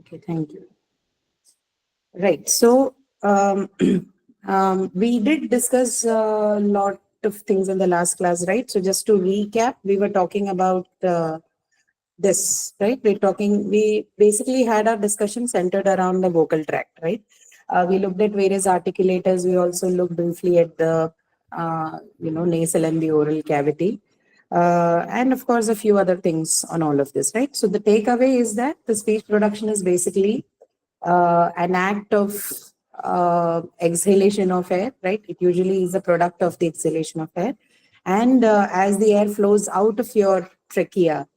Okay, thank you. Right. So we did discuss a lot of things in the last class, right? So just to recap, we were talking about this, right? We basically had our discussion centered around the vocal tract, right? We looked at various articulators. We also looked briefly at the, nasal and the oral cavity. And of course, a few other things on all of this, right? So the takeaway is that the speech production is basically an act of exhalation of air, right? It usually is a product of the exhalation of air. And as the air flows out of your trachea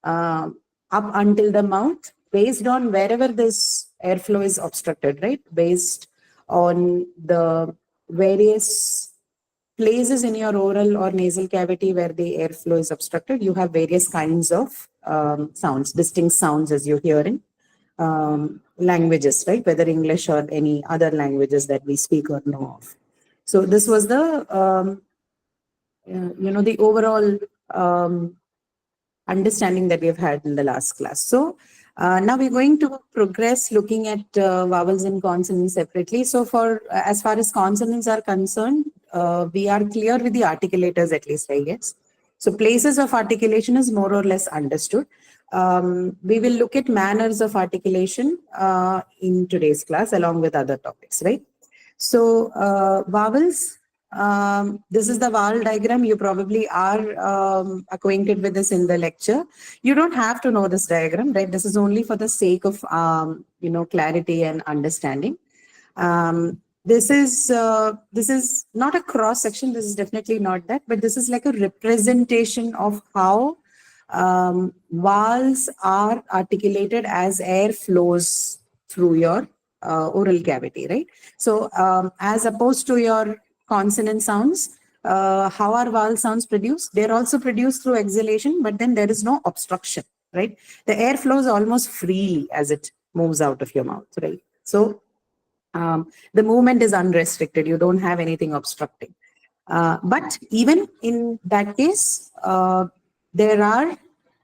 up until the mouth, based on wherever this airflow is obstructed, right? Based on the various places in your oral or nasal cavity where the airflow is obstructed, you have various kinds of sounds, distinct sounds as you hear in languages, right? Whether English or any other languages that we speak or know of. So this was the overall understanding that we've had in the last class. So now we're going to progress looking at vowels and consonants separately. So for as far as consonants are concerned, we are clear with the articulators, at least, I guess. So places of articulation is more or less understood. We will look at manners of articulation in today's class along with other topics, right? So vowels, this is the vowel diagram. You probably are acquainted with this in the lecture. You don't have to know this diagram, right? This is only for the sake of, clarity and understanding. This is not a cross section. This is definitely not that, but this is like a representation of how vowels are articulated as air flows through your oral cavity, right? So as opposed to your consonant sounds, how are vowel sounds produced? They're also produced through exhalation, but then there is no obstruction, right? The air flows almost freely as it moves out of your mouth, right? So the movement is unrestricted. You don't have anything obstructing. But even in that case, there are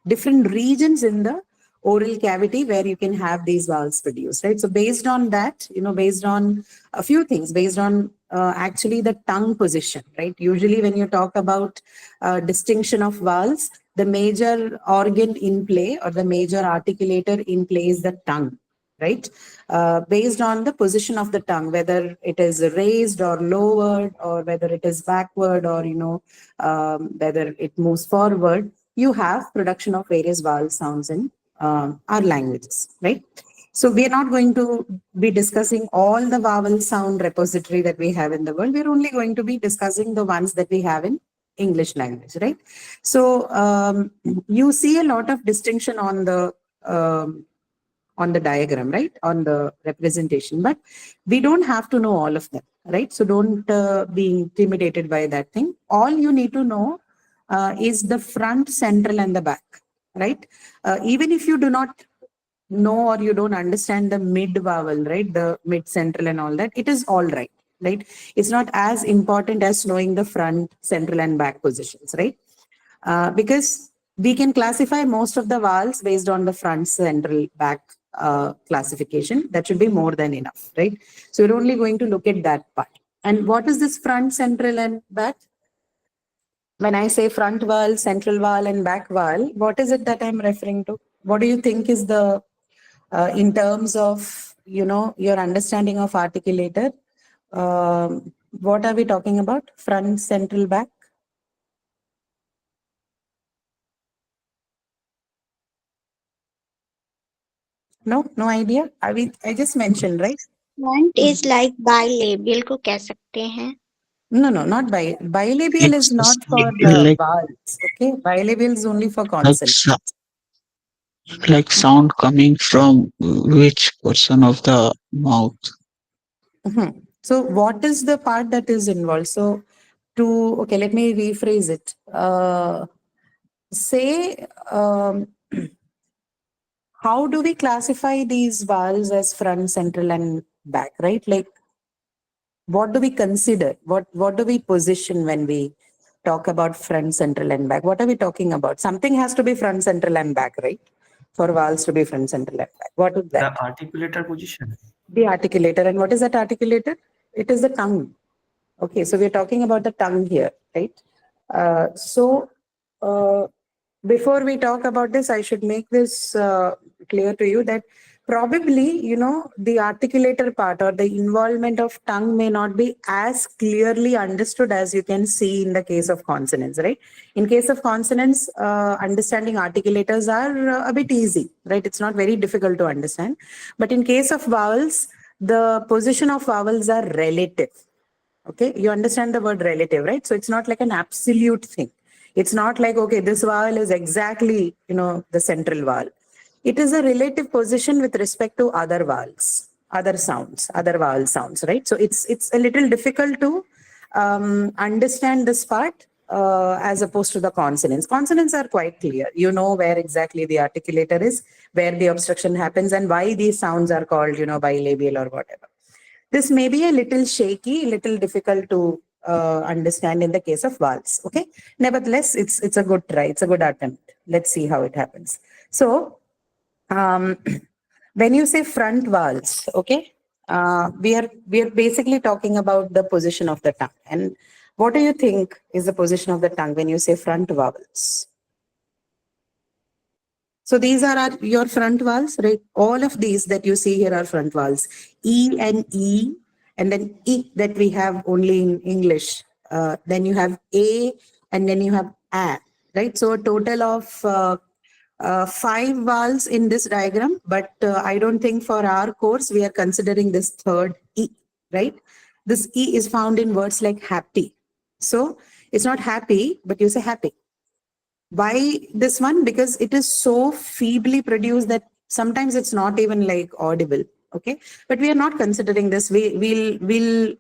different regions in the oral cavity where you can have these vowels produced, right? So based on that, based on a few things, based on actually the tongue position, right? Usually when you talk about distinction of vowels, the major organ in play or the major articulator in play is the tongue, right? Based on the position of the tongue, whether it is raised or lowered, or whether it is backward, or whether it moves forward, you have production of various vowel sounds in our languages, right? So we are not going to be discussing all the vowel sound repository that we have in the world. We're only going to be discussing the ones that we have in English language, right? So you see a lot of distinction on the diagram, right? On the representation, but we don't have to know all of them, right? So don't be intimidated by that thing. All you need to know is the front, central, and the back, right? Even if you do not know or you don't understand the mid vowel, right? The mid, central, and all that, it is all right, right? It's not as important as knowing the front, central, and back positions, right? Because we can classify most of the vowels based on the front, central, back classification. That should be more than enough, right? So we're only going to look at that part. And what is this front, central, and back? When I say front vowel, central vowel, and back vowel, what is it that I'm referring to? What do you think is the, in terms of, your understanding of articulator, what are we talking about? Front, central, back? No idea. I just mentioned, right? Front is like bilabial को कह सकते हैं. No, not bilabial is It's not for like vowels. Okay, bilabial is only for like consonants. like sound coming from which portion of the mouth? Mhm. So, what is the part that is involved? So, okay, let me rephrase it. Say, how do we classify these vowels as front, central, and back? Right? Like, what do we consider? What do we position when we talk about front, central, and back? What are we talking about? Something has to be front, central, and back, right? for vowels to be front, center, left, back? What is The that? articulator position. The articulator. And what is that articulator? It is the tongue. Okay, so we're talking about the tongue here, right? So before we talk about this, I should make this clear to you that probably, the articulator part or the involvement of tongue may not be as clearly understood as you can see in the case of consonants, right? In case of consonants, understanding articulators are a bit easy, right? It's not very difficult to understand. But in case of vowels, the position of vowels are relative. Okay, you understand the word relative, right? So it's not like an absolute thing. It's not like, okay, this vowel is exactly, the central vowel. It is a relative position with respect to other vowels, other sounds, other vowel sounds, right? So it's a little difficult to understand this part as opposed to the consonants. Consonants are quite clear. You know where exactly the articulator is, where the obstruction happens, and why these sounds are called, bilabial or whatever. This may be a little shaky, little difficult to understand in the case of vowels. Okay, nevertheless, it's a good try. It's a good attempt. Let's see how it happens. So, when you say front vowels, okay, we are basically talking about the position of the tongue. And what do you think is the position of the tongue when you say front vowels? So these are your front vowels, right? All of these that you see here are front vowels. E and E, and then E that we have only in English. Then you have A, and then you have A, right? So a total of 5 vowels in this diagram, but I don't think for our course we are considering this third E, right? This E is found in words like happy. So it's not happy, but you say happy. Why this one? Because it is so feebly produced that sometimes it's not even like audible. Okay, but we are not considering this. We'll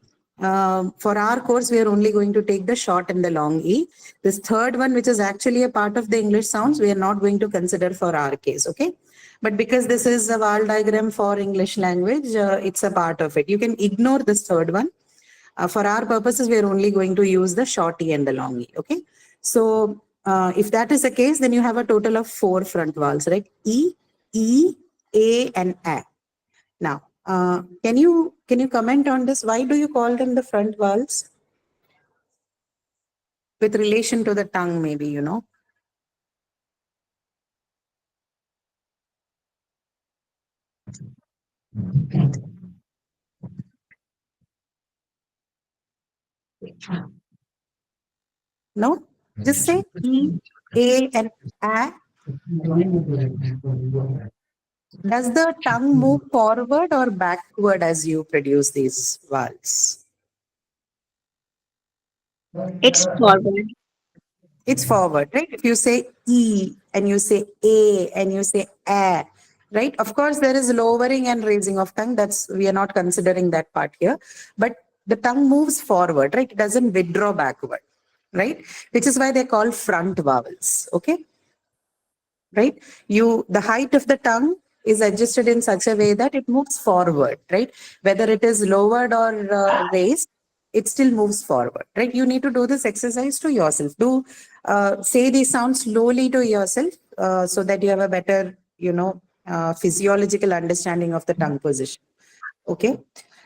for our course we are only going to take the short and the long E. This third one, which is actually a part of the English sounds, we are not going to consider for our case. Okay, but because this is a vowel diagram for English language, it's a part of it. You can ignore this third one. For our purposes, we are only going to use the short E and the long E. Okay, so if that is the case, then you have a total of 4 front vowels, right? E, A, and A. Now, can you comment on this? Why do you call them the front vowels? With relation to the tongue, maybe, No? Just say E, A, and A. Does the tongue move forward or backward as you produce these vowels? It's forward. It's forward, right? If you say E and you say A and you say A, right? Of course, there is lowering and raising of tongue. We are not considering that part here. But the tongue moves forward, right? It doesn't withdraw backward, right? Which is why they're called front vowels, okay? Right? The height of the tongue is adjusted in such a way that it moves forward, right? Whether it is lowered or raised, it still moves forward, right? You need to do this exercise to yourself. Say these sounds slowly to yourself so that you have a better, physiological understanding of the tongue position. Okay.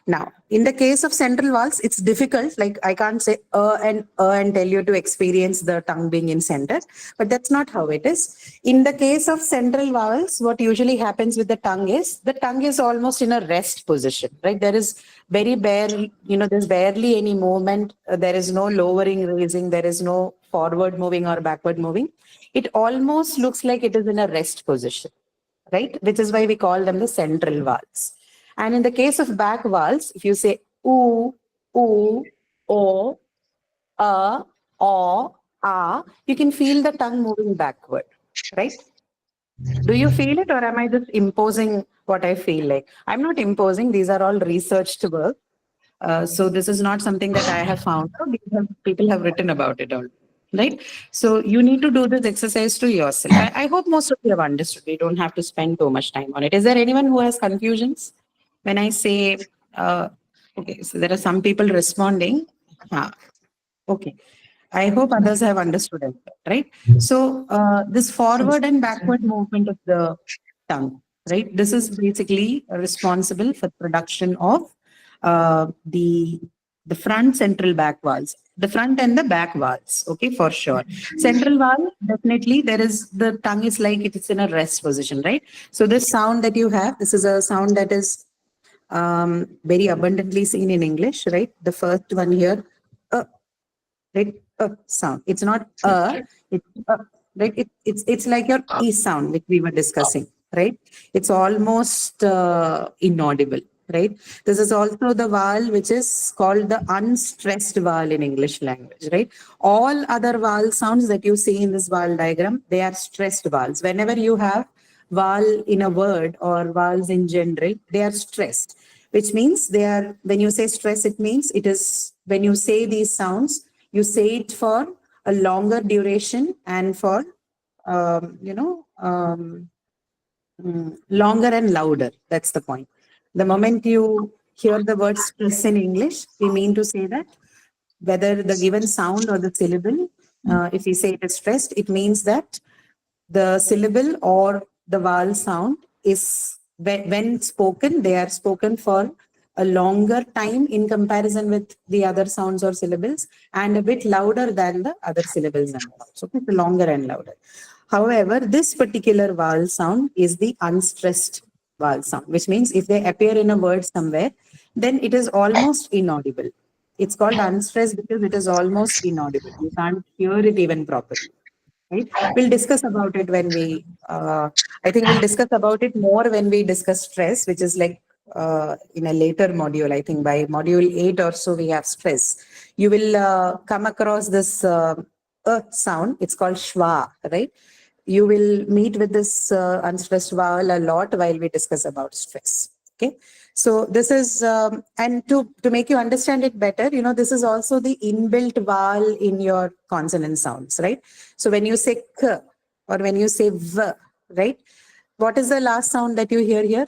Now, in the case of central vowels, it's difficult. Like I can't say and tell you to experience the tongue being in center, but that's not how it is. In the case of central vowels, what usually happens with the tongue is almost in a rest position, right? There is there's barely any movement. There is no lowering, raising. There is no forward moving or backward moving. It almost looks like it is in a rest position, right? Which is why we call them the central vowels. And in the case of back vowels, if you say oo, o, a, you can feel the tongue moving backward, right? Do you feel it, or am I just imposing what I feel like? I'm not imposing. These are all researched work. So this is not something that I have found out. People have written about it all. Right? So you need to do this exercise to yourself. I hope most of you have understood. We don't have to spend too much time on it. Is there anyone who has confusions? When I say, okay, so there are some people responding. Okay. I hope others have understood it, right? So this forward and backward movement of the tongue, right? This is basically responsible for production of the front central back valves, the front and the back valves. Okay, for sure. Central valve, definitely there is the tongue is like it's in a rest position, right? So this sound that you have, this is a sound that is very abundantly seen in English, right? The first one here, right? Sound. It's not it's right? It's like your E sound, which we were discussing, right? It's almost inaudible, right? This is also the vowel which is called the unstressed vowel in English language, right? All other vowel sounds that you see in this vowel diagram, they are stressed vowels. Whenever you have vowel in a word or vowels in general, they are stressed, which means they are, when you say stress, it means it is, when you say these sounds, you say it for a longer duration and for, longer and louder. That's the point. The moment you hear the word stress in English, we mean to say that whether the given sound or the syllable, if we say it is stressed, it means that the syllable or the vowel sound is, when spoken, they are spoken for a longer time in comparison with the other sounds or syllables, and a bit louder than the other syllables and vowels. So it's longer and louder. However, this particular vowel sound is the unstressed vowel sound, which means if they appear in a word somewhere, then it is almost inaudible. It's called unstressed because it is almost inaudible. You can't hear it even properly, right? We'll discuss about it when we, I think we'll discuss about it more when we discuss stress, which is like in a later module. I think by module 8 or so, we have stress. You will come across this sound. It's called schwa, right? You will meet with this unstressed vowel a lot while we discuss about stress. Okay. So this is, and to make you understand it better, this is also the inbuilt vowel in your consonant sounds, right? So when you say k or when you say v, right? What is the last sound that you hear here?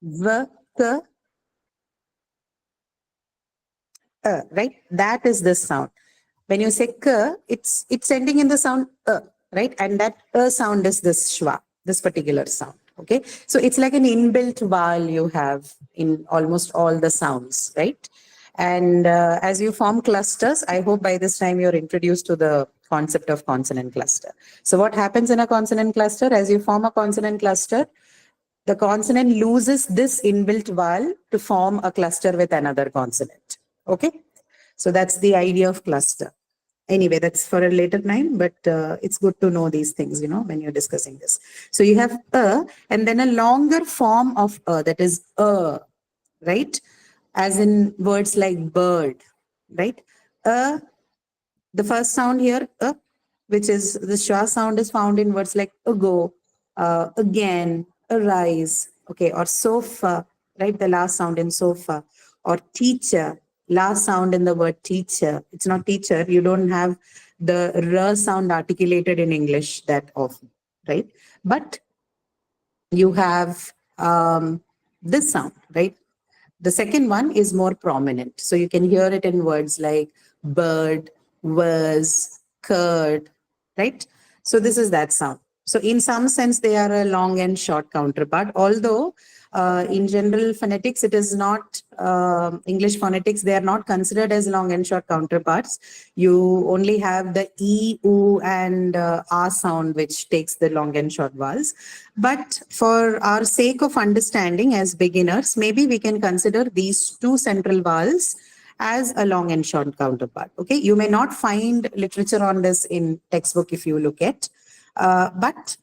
V, k, right? That is this sound. When you say k, it's ending in the sound right? And that sound is this shwa, this particular sound. Okay, so it's like an inbuilt vowel you have in almost all the sounds, right? And as you form clusters, I hope by this time you're introduced to the concept of consonant cluster. So what happens in a consonant cluster? As you form a consonant cluster, the consonant loses this inbuilt vowel to form a cluster with another consonant. Okay, so that's the idea of cluster. Anyway, that's for a later time, but it's good to know these things, when you're discussing this. So you have and then a longer form of that is right? As in words like bird, right? The first sound here, which is the schwa sound, is found in words like ago, again, arise, okay, or sofa, right? The last sound in sofa, or teacher, last sound in the word teacher. It's not teacher. You don't have the r sound articulated in English that often, right? But you have this sound, right? The second one is more prominent. So you can hear it in words like bird, was, curd, right? So this is that sound. So in some sense, they are a long and short counterpart, although in general phonetics, it is not, English phonetics, they are not considered as long and short counterparts. You only have the E, U, and R sound, which takes the long and short vowels. But for our sake of understanding as beginners, maybe we can consider these two central vowels as a long and short counterpart. Okay, you may not find literature on this in textbook if you look at, but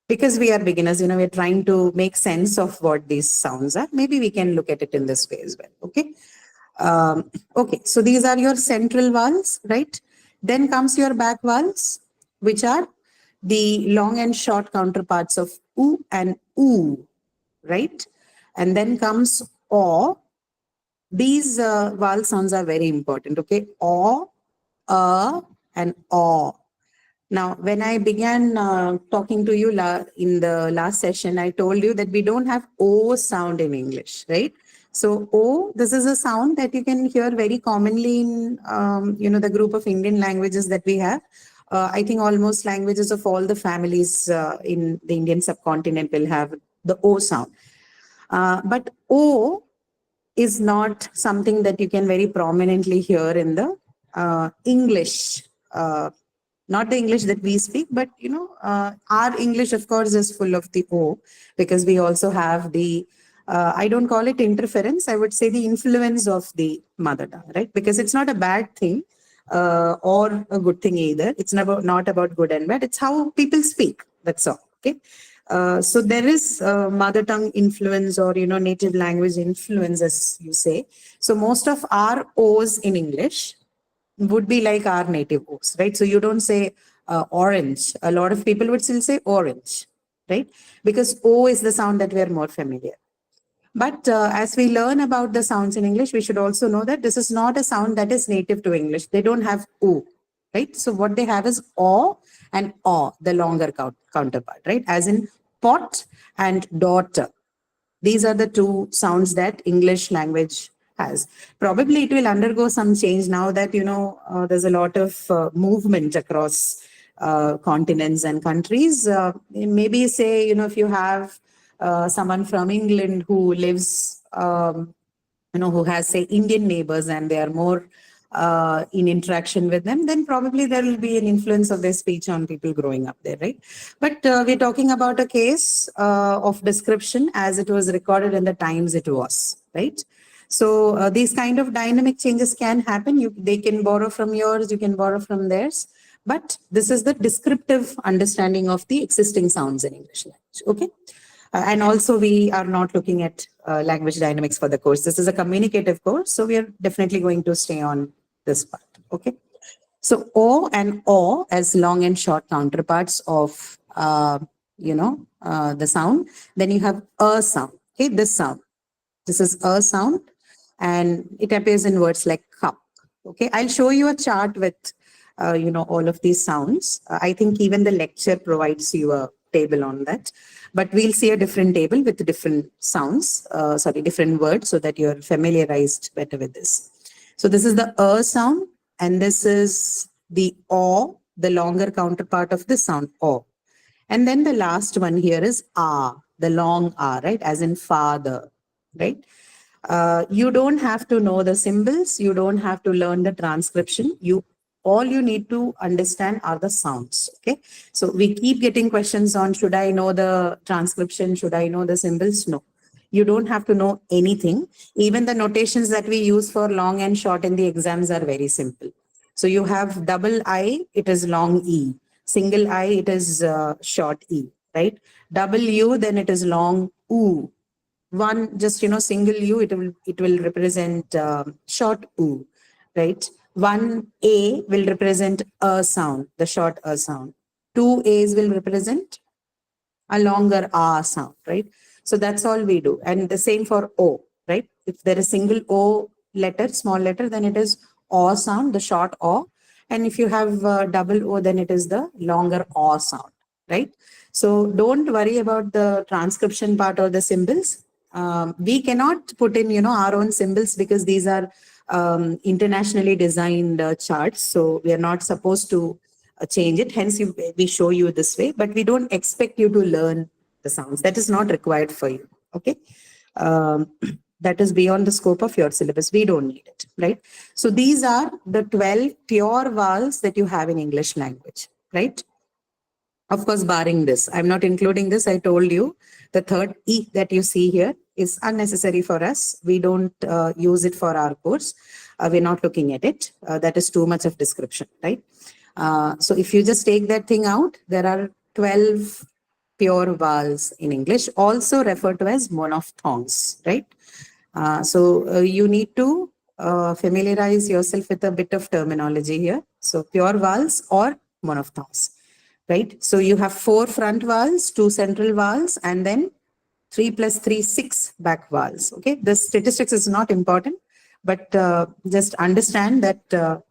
because we are beginners, we're trying to make sense of what these sounds are. Maybe we can look at it in this way as well. Okay. Okay. So these are your central vowels, right? Then comes your back vowels, which are the long and short counterparts of oo and oo, right? And then comes o. These vowel sounds are very important. Okay. O, and o. Now, when I began talking to you in the last session, I told you that we don't have O sound in English, right? So O, this is a sound that you can hear very commonly in, the group of Indian languages that we have. I think almost languages of all the families in the Indian subcontinent will have the O sound. But O is not something that you can very prominently hear in the English, not the English that we speak, but our English, of course, is full of the O, because we also have the I don't call it interference, I would say the influence of the mother tongue, right? Because it's not a bad thing or a good thing either. It's not about good and bad. It's how people speak. That's all. Okay. So there is mother tongue influence, or native language influence, as you say. So most of our O's in English would be like our native O's, right? So you don't say orange. A lot of people would still say orange, right? Because O is the sound that we are more familiar. But as we learn about the sounds in English, we should also know that this is not a sound that is native to English. They don't have O, right? So what they have is O and O, the longer counterpart, right? As in pot and daughter. These are the two sounds that English language has. Probably it will undergo some change now that, there's a lot of movement across continents and countries. Maybe say, if you have someone from England who lives, who has, say, Indian neighbors, and they are more in interaction with them, then probably there will be an influence of their speech on people growing up there, right? But we're talking about a case of description as it was recorded in the times it was, right? So these kind of dynamic changes can happen. They can borrow from yours, you can borrow from theirs. But this is the descriptive understanding of the existing sounds in English language, okay? And also, we are not looking at language dynamics for the course. This is a communicative course, so we are definitely going to stay on this part, okay? So O and O as long and short counterparts of, the sound. Then you have a sound, okay? This sound. This is a sound, and it appears in words like cup, okay? I'll show you a chart with, all of these sounds. I think even the lecture provides you a table on that. But we'll see a different table with different sounds, different words, so that you're familiarized better with this. So this is the sound, and this is the O, the longer counterpart of the sound O. And then the last one here is R, the long R, right? As in father, right? You don't have to know the symbols. You don't have to learn the transcription. All you need to understand are the sounds, okay? So we keep getting questions on, should I know the transcription? Should I know the symbols? No, you don't have to know anything. Even the notations that we use for long and short in the exams are very simple. So you have double I, it is long E. Single I, it is short E, right? Double U, then it is long U. One, just, single U, it will represent short U, right? One A will represent a sound, the short a sound. Two A's will represent a longer A sound, right? So that's all we do. And the same for O, right? If there is single O letter, small letter, then it is O sound, the short O. And if you have double O, then it is the longer O sound, right? So don't worry about the transcription part or the symbols. We cannot put in, our own symbols, because these are internationally designed charts. So we are not supposed to change it. Hence, we show you this way, but we don't expect you to learn the sounds. That is not required for you. Okay. That is beyond the scope of your syllabus. We don't need it, right? So these are the 12 pure vowels that you have in English language, right? Of course, barring this, I'm not including this. I told you the third E that you see here is unnecessary for us. We don't use it for our course. We're not looking at it. That is too much of description, right? So if you just take that thing out, there are 12 pure vowels in English, also referred to as monophthongs, right? So you need to familiarize yourself with a bit of terminology here. So pure vowels or monophthongs, right? So you have 4 front vowels, 2 central vowels, and then 3 plus 3, 6 back vowels. Okay, the statistics is not important, but just understand that,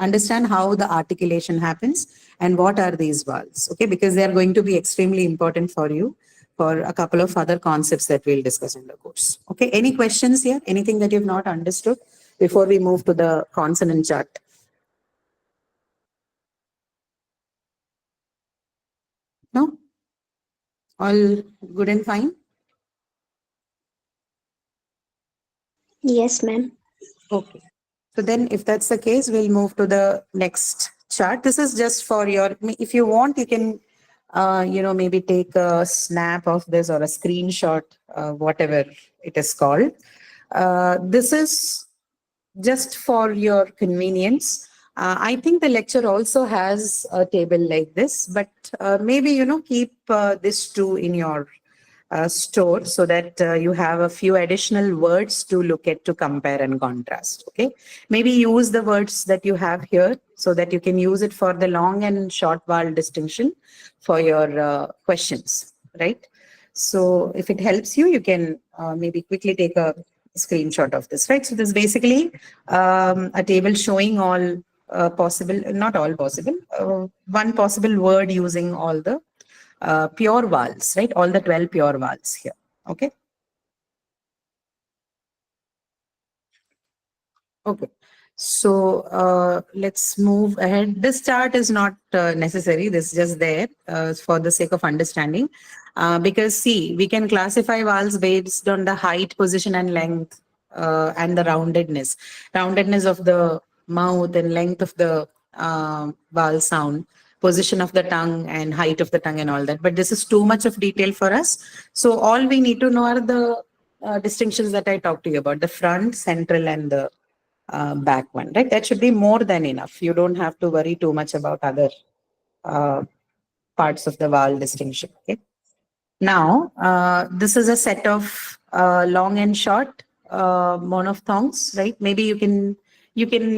understand how the articulation happens and what are these vowels. Okay, because they are going to be extremely important for you for a couple of other concepts that we'll discuss in the course. Okay, any questions here? Anything that you've not understood before we move to the consonant chart? No? All good and fine? Yes, ma'am. Okay. So then if that's the case, we'll move to the next chart. This is just for your, if you want, you can, maybe take a snap of this or a screenshot, whatever it is called. This is just for your convenience. I think the lecture also has a table like this, but maybe, keep this too in your store so that you have a few additional words to look at to compare and contrast. Okay, maybe use the words that you have here so that you can use it for the long and short vowel distinction for your questions, right? So if it helps you, you can maybe quickly take a screenshot of this, right? So this is basically a table showing all possible, not all possible, one possible word using all the pure vowels, right? All the 12 pure vowels here. Okay. Okay. So let's move ahead. This chart is not necessary. This is just there for the sake of understanding. Because see, we can classify vowels based on the height, position, and length, and the roundedness. Roundedness of the mouth and length of the vowel sound, position of the tongue and height of the tongue and all that. But this is too much of detail for us. So all we need to know are the distinctions that I talked to you about, the front, central, and the back one, right? That should be more than enough. You don't have to worry too much about other parts of the vowel distinction. Okay. Now, this is a set of long and short monophthongs, right? Maybe you can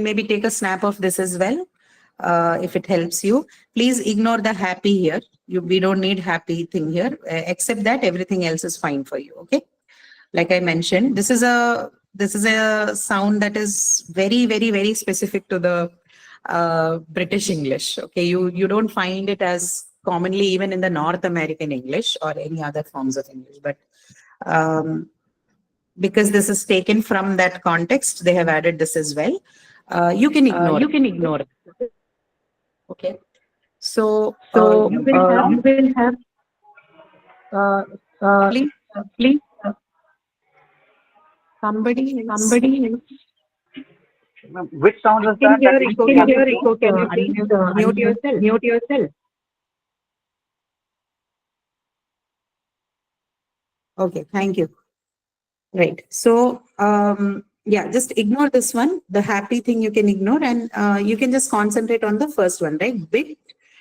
maybe take a snap of this as well, if it helps you. Please ignore the happy here. We don't need happy thing here, except that everything else is fine for you. Okay. Like I mentioned, this is a sound that is very, very, very specific to the British English. Okay, you don't find it as commonly even in the North American English or any other forms of English, but because this is taken from that context, they have added this as well. You can ignore. You can ignore it. Okay, so you will have. Please, please. Somebody. Which sound is Can that? hear That echo. you Can see? hear echo. Can you please mute yourself? Mute yourself. Okay, thank you. Right. So, yeah, just ignore this one. The happy thing you can ignore, and you can just concentrate on the first one, right? Bit,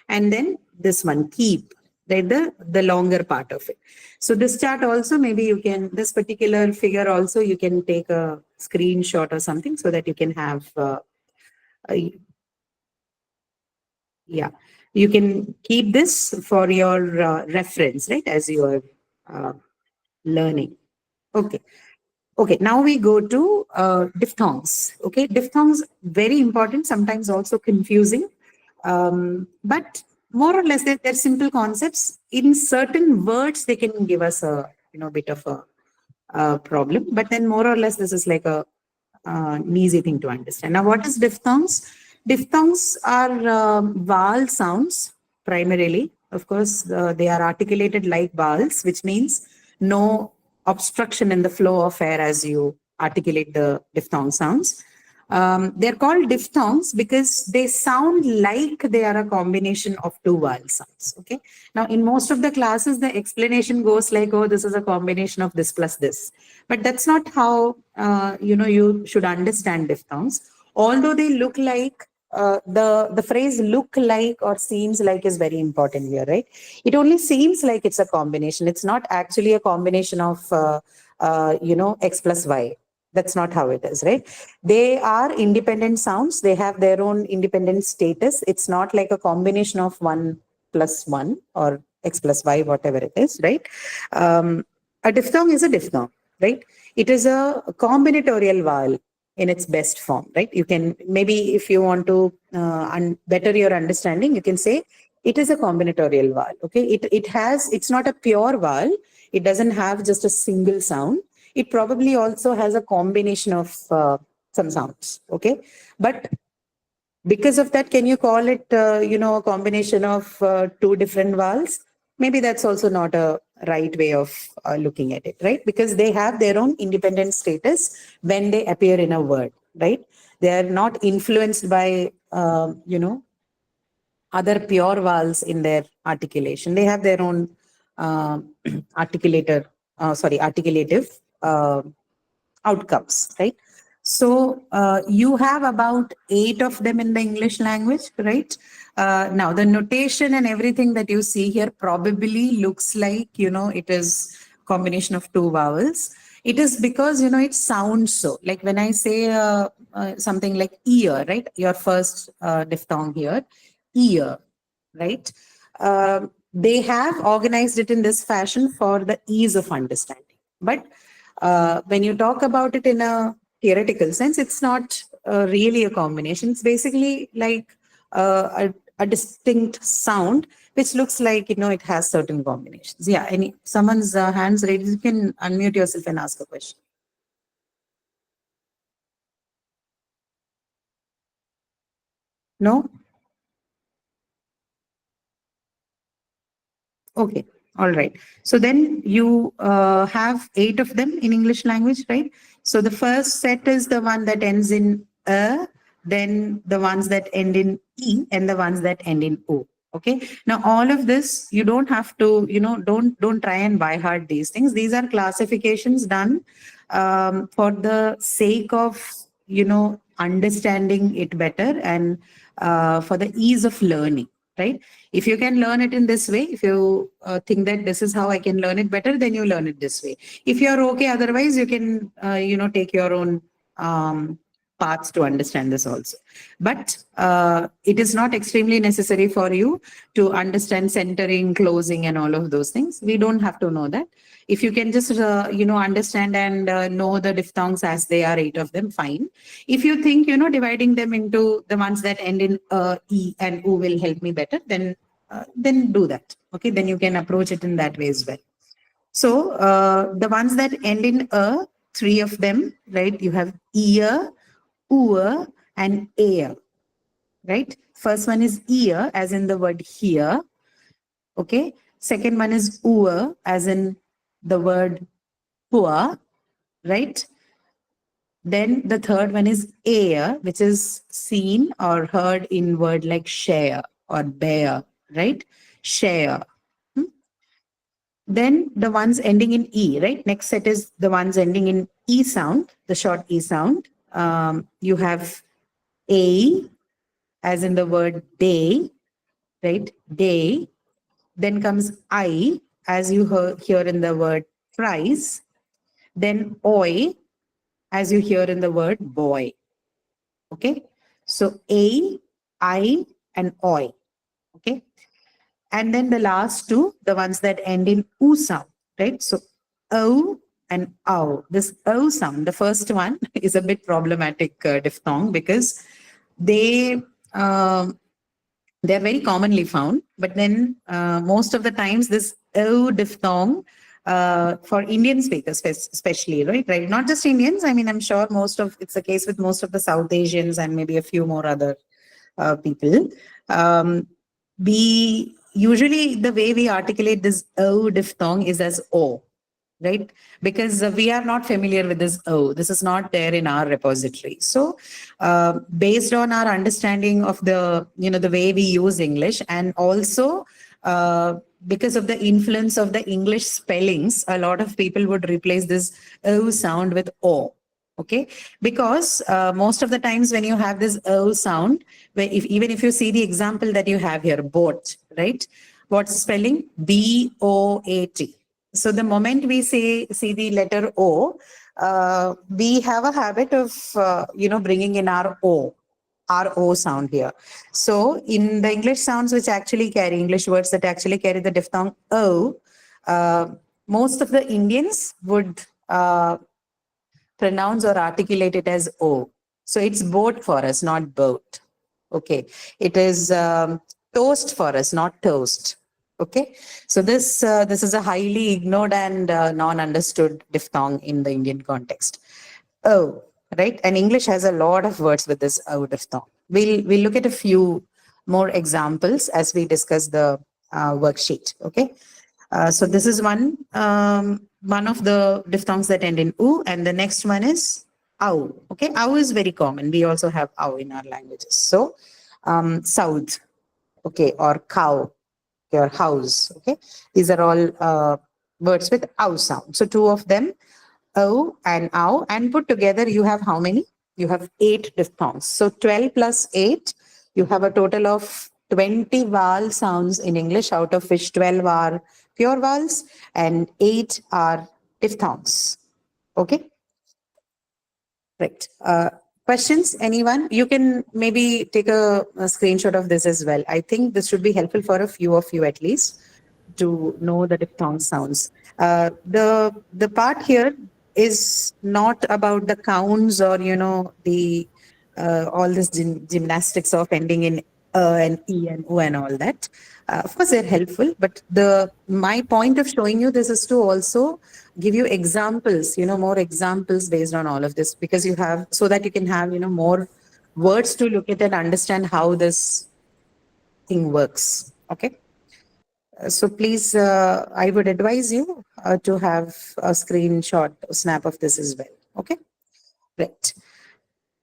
and then this one, keep, right? The longer part of it. So this chart also, maybe you can, this particular figure also, you can take a screenshot or something so that you can have, yeah, you can keep this for your reference, right? As you are learning. Okay. Okay, now we go to diphthongs. Okay, diphthongs, very important, sometimes also confusing. But more or less, they're simple concepts. In certain words, they can give us a bit of a problem. But then more or less, this is like an easy thing to understand. Now, what is diphthongs? Diphthongs are vowel sounds primarily. Of course, they are articulated like vowels, which means no obstruction in the flow of air as you articulate the diphthong sounds. They're called diphthongs because they sound like they are a combination of two vowel sounds. Okay. Now, in most of the classes, the explanation goes like, "Oh, this is a combination of this plus this," but that's not how you should understand diphthongs. Although they look like the phrase "look like" or "seems like" is very important here, right? It only seems like it's a combination. It's not actually a combination of X plus Y. That's not how it is, right? They are independent sounds. They have their own independent status. It's not like a combination of 1 plus 1 or X plus Y, whatever it is, right? A diphthong is a diphthong, right? It is a combinatorial vowel in its best form, right? You can maybe, if you want to better your understanding, you can say It is a combinatorial vowel. Okay, it's not a pure vowel. It doesn't have just a single sound. It probably also has a combination of some sounds. Okay, but because of that, can you call it a combination of two different vowels? Maybe that's also not a right way of looking at it, right? Because they have their own independent status when they appear in a word, right? They are not influenced by other pure vowels in their articulation. They have their own uh, articulative uh, outcomes, right? So you have about 8 of them in the English language, right? Now the notation and everything that you see here probably looks like, it is combination of two vowels. It is because, it sounds so. Like when I say something like ear, right? Your first diphthong here, ear, right? They have organized it in this fashion for the ease of understanding. But when you talk about it in a theoretical sense, it's not really a combination. It's basically like a distinct sound, which looks like, it has certain combinations. Yeah, someone's hands raised, you can unmute yourself and ask a question. No? Okay. All right. So then you have 8 of them in English language, right? So the first set is the one that ends in a, then the ones that end in e, and the ones that end in o. Okay. Now all of this, you don't have to, don't try and by heart these things. These are classifications done for the sake of, understanding it better and for the ease of learning, right? If you can learn it in this way, if you think that this is how I can learn it better, then you learn it this way. If you're okay, otherwise you can, take your own paths to understand this also. But it is not extremely necessary for you to understand centering, closing, and all of those things. We don't have to know that. If you can just, understand and know the diphthongs as they are, 8 of them, fine. If you think, dividing them into the ones that end in e and u will help me better, then do that. Okay, then you can approach it in that way as well. So the ones that end in 3 of them, right? You have ear, oor, and ear, right? First one is ear, as in the word hear. Okay. Second one is oor, as in the word poor, right? Then the third one is ear, which is seen or heard in word like share or bear, right? Share. Then the ones ending in E, right? Next set is the ones ending in E sound, the short E sound. You have A, as in the word day, right? Day. Then comes I, as you hear in the word prize. Then oi, as you hear in the word boy. Okay. So A, I, and oi. Okay. And then the last two, the ones that end in oo sound, right? So o and ow. This o sound, the first one, is a bit problematic diphthong because they they're very commonly found, but then most of the times this o diphthong for Indian speakers, especially, right? Right, not just Indians. I mean, I'm sure it's the case with most of the South Asians and maybe a few more other people. We usually, the way we articulate this o diphthong is as o, right? Because we are not familiar with this o. This is not there in our repository. So based on our understanding of the way we use English, and also because of the influence of the English spellings, a lot of people would replace this o sound with o. Okay, because most of the times when you have this o sound, even if you see the example that you have here, boat, right? What's spelling? B-O-A-T. So the moment we see the letter O, we have a habit of bringing in our O sound here. So in the English sounds which actually carry English words that actually carry the diphthong O, most of the Indians would pronounce or articulate it as O. So it's boat for us, not boat. Okay. It is Toast for us, not toast. Okay. So this is a highly ignored and non-understood diphthong in the Indian context. Oh, right. And English has a lot of words with this oh diphthong. We'll look at a few more examples as we discuss the worksheet. Okay. So this is one of the diphthongs that end in u, and the next one is au. Okay, au is very common. We also have au in our languages. So south, okay, or cow, your house. Okay, these are all words with au sound. So two of them, o and au, and put together you have how many? You have 8 diphthongs. So 12 plus 8, you have a total of 20 vowel sounds in English, out of which 12 are pure vowels and 8 are diphthongs. Okay, right. Questions? Anyone? You can maybe take a screenshot of this as well. I think this should be helpful for a few of you at least to know the diphthong sounds. The part here is not about the counts or the all this gymnastics of ending in and e and o and all that. Of course, they're helpful, but the my point of showing you this is to also give you examples, more examples based on all of this, because you have so that you can have more words to look at and understand how this thing works. Okay. So please, I would advise you to have a screenshot, a snap of this as well. Okay, right.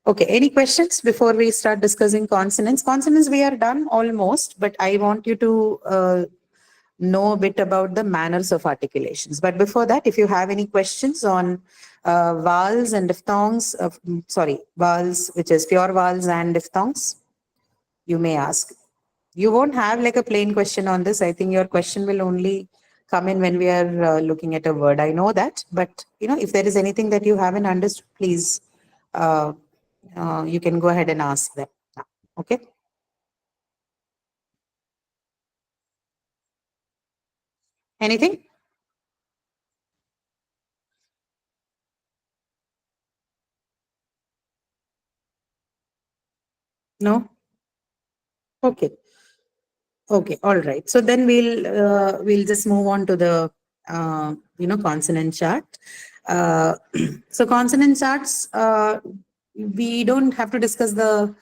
Okay, any questions before we start discussing consonants? Consonants we are done almost, but I want you to know a bit about the manners of articulations. But before that, if you have any questions on vowels and diphthongs, vowels, which is pure vowels and diphthongs, you may ask. You won't have like a plain question on this. I think your question will only come in when we are looking at a word. I know that, but if there is anything that you haven't understood, please, you can go ahead and ask them now. Okay. Anything? No? Okay. Okay, all right. So then we'll just move on to the consonant chart. Uh, so consonant charts, we don't have to discuss the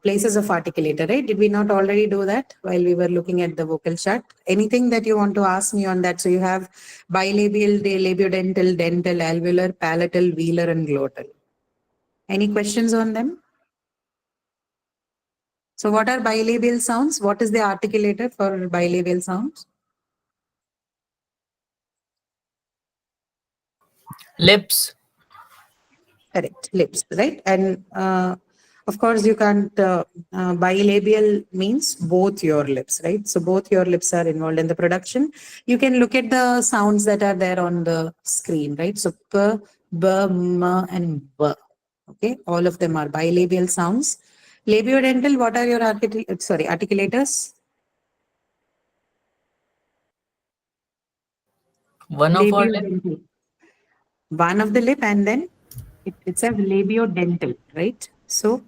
places of articulator, right? Did we not already do that while we were looking at the vocal chart? Anything that you want to ask me on that? So you have bilabial, labiodental, dental, alveolar, palatal, velar, and glottal. Any questions on them? So what are bilabial sounds? What is the articulator for bilabial sounds? Lips. Correct, lips, right? And of course, you can't, bilabial means both your lips, right? So both your lips are involved in the production. You can look at the sounds that are there on the screen, right? So p, b, m, and b. Okay, all of them are bilabial sounds. Labiodental, what are your articulators? One of our lip. Labiodental. One of the lip, and then it's a labiodental, right? So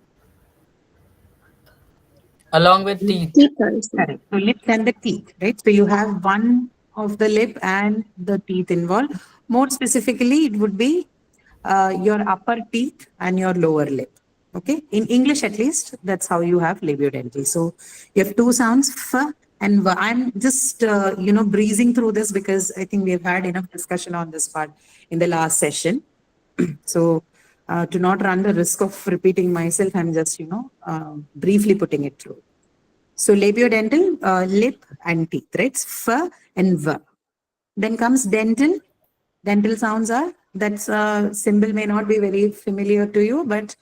Along with teeth. Teeth also. correct. So lips and the teeth, right? So you have one of the lip and the teeth involved. More specifically, it would be your upper teeth and your lower lip. Okay, in English at least, that's how you have labiodental. So you have two sounds, f and v. I'm just breezing through this because I think we've had enough discussion on this part in the last session. So to not run the risk of repeating myself, I'm just briefly putting it through. So labiodental, lip and teeth, right? F and v. Then comes dental. Dental sounds are, that symbol may not be very familiar to you, but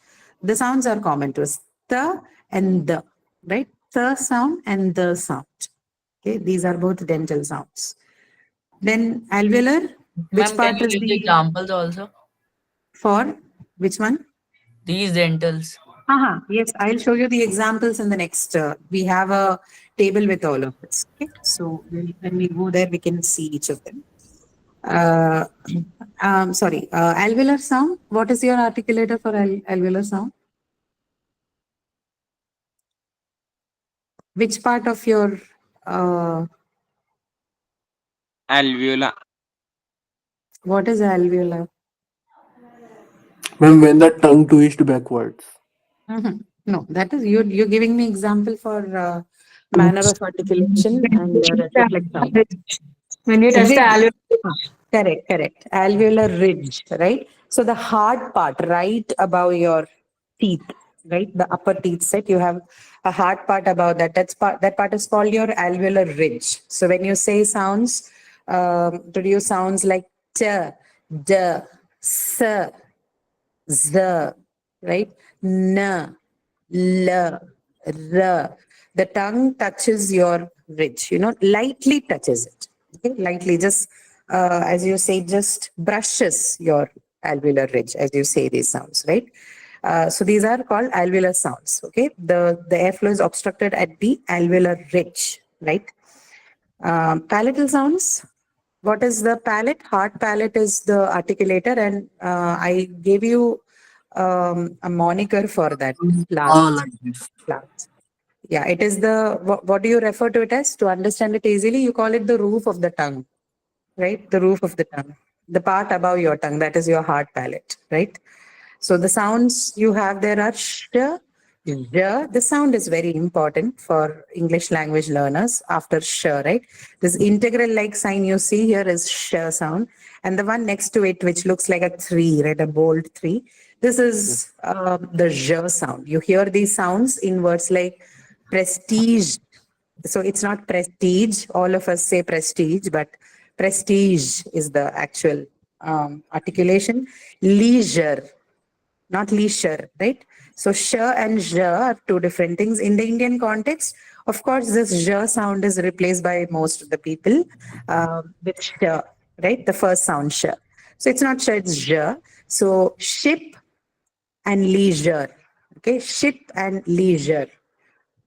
the sounds are common to us. The and the, right? The sound and the sound. Okay, these are both dental sounds. Then alveolar, which Ma'am, can part you is give the the, examples also? for which one? These dentals. Yes, I'll show you the examples in the next. We have a table with all of this. Okay, so when we go there, we can see each of them. Alveolar sound. What is your articulator for alveolar sound? Which part of your Alveolar. what is alveolar? Ma'am, when the tongue twists backwards. Mhm. No, that is you're giving me example for manner of articulation and retroflex sound. When you touch the Ridge. alveoli, Correct. Alveolar ridge, right? So the hard part right above your teeth, right? The upper teeth set, you have a hard part above that. That part is called your alveolar ridge. So when you say sounds, produce sounds like t, d, s, z, right? N, l, r. The tongue touches your ridge, lightly touches it. Okay, lightly, just as you say, just brushes your alveolar ridge as you say these sounds, right? So these are called alveolar sounds. Okay, the airflow is obstructed at the alveolar ridge, right? Palatal sounds. What is the palate? Hard palate is the articulator, and I gave you a moniker for that last Like this. class. Yeah, it is the what do you refer to it as? To understand it easily, you call it the roof of the tongue, right? The roof of the tongue, the part above your tongue, that is your hard palate, right? So the sounds you have there are sh, j. The sound is very important for English language learners after sh, right? This integral like sign you see here is sh sound. And the one next to it, which looks like a 3, right? A bold 3. This is the j sound. You hear these sounds in words like prestige. So it's not prestige. All of us say prestige, but prestige is the actual articulation. Leisure, not leisure, right? So sh and j are two different things. In the Indian context, of course, this j sound is replaced by most of the people with sh, right? The first sound sh. So it's not sh, it's j. So ship and leisure, okay? Ship and leisure.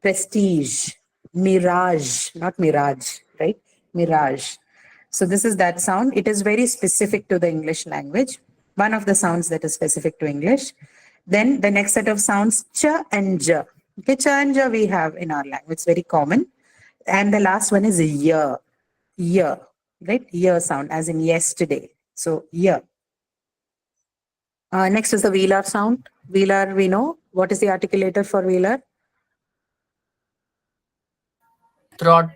Prestige, mirage, not mirage, right? Mirage. So this is that sound. It is very specific to the English language. One of the sounds that is specific to English. Then the next set of sounds, ch and j. Okay, ch and j we have in our language. It's very common. And the last one is year, right? Year sound, as in yesterday. So year. Next is the velar sound. Velar, we know. What is the articulator for velar? Throat.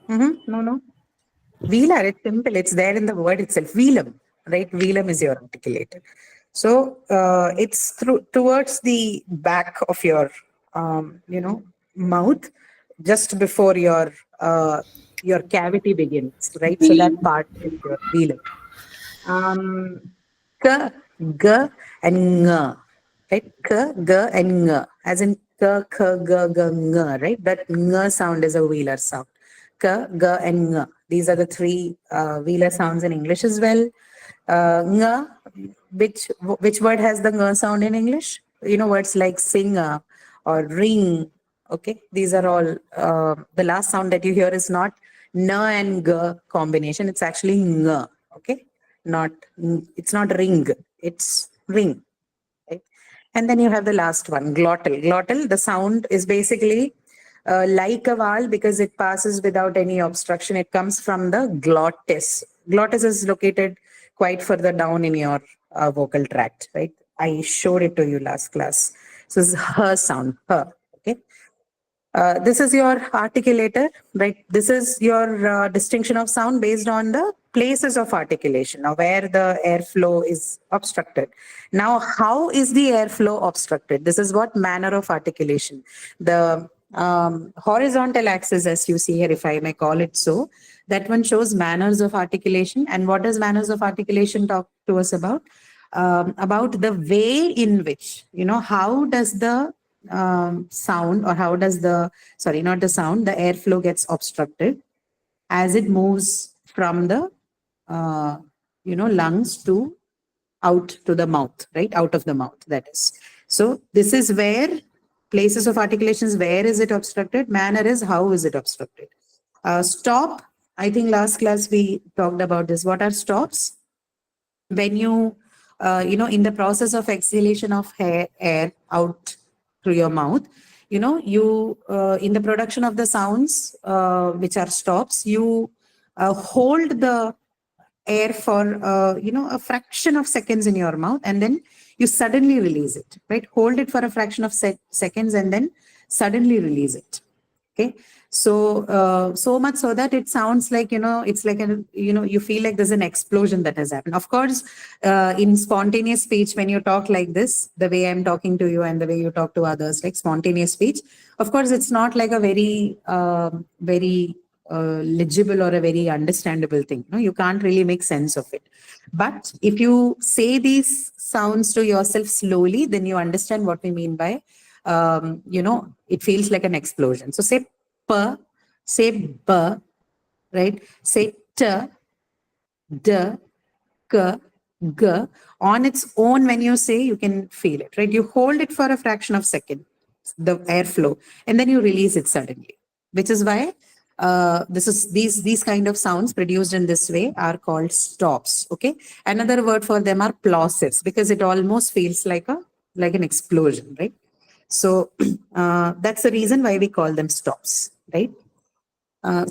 No. Velar, it's simple. It's there in the word itself. Velum, right? Velum is your articulator. So it's towards the back of your, mouth, just before your cavity begins, right? So that part is your velum. K, g, and ng, right? K, g, and ng, as in k, k, g, g, ng, right? That ng sound is a velar sound. K, g, and ng. These are the three velar sounds in English as well. Ng, which word has the ng sound in English? Words like singer or ring. Okay, these are all. The last sound that you hear is not n and g combination. It's actually ng. Okay, it's not ring. It's ring. Right? And then you have the last one, glottal. Glottal, the sound is basically like a vowel because it passes without any obstruction. It comes from the glottis. Glottis is located quite further down in your vocal tract, right? I showed it to you last class. So this is her sound, her. Okay. This is your articulator, right? This is your distinction of sound based on the places of articulation, now where the airflow is obstructed. Now, how is the airflow obstructed? This is what manner of articulation. The horizontal axis, as you see here, if I may call it so, that one shows manners of articulation. And what does manners of articulation talk to us about? About the way in which, how does the sound, or how does the, sorry, not the sound, the airflow gets obstructed as it moves from the, lungs to out to the mouth, right? Out of the mouth, that is. So this is where places of articulations, where is it obstructed? Manner is how is it obstructed? Stop. I think last class we talked about this. What are stops? When you, in the process of exhalation of air out through your mouth, you in the production of the sounds, which are stops, you hold the air for a fraction of seconds in your mouth, and then you suddenly release it, right? Hold it for a fraction of seconds and then suddenly release it. Okay. So much so that it sounds like, it's like you feel like there's an explosion that has happened. Of course, in spontaneous speech, when you talk like this, the way I'm talking to you and the way you talk to others, like spontaneous speech, of course, it's not like a very legible or a very understandable thing. You can't really make sense of it. But if you say these sounds to yourself slowly, then you understand what we mean by, it feels like an explosion. So say p, say b, right? Say t, d, k, g. On its own, when you say, you can feel it, right? You hold it for a fraction of a second, the airflow, and then you release it suddenly, which is why these kind of sounds produced in this way are called stops. Okay. Another word for them are plosives, because it almost feels like an explosion, right? So that's the reason why we call them stops, right?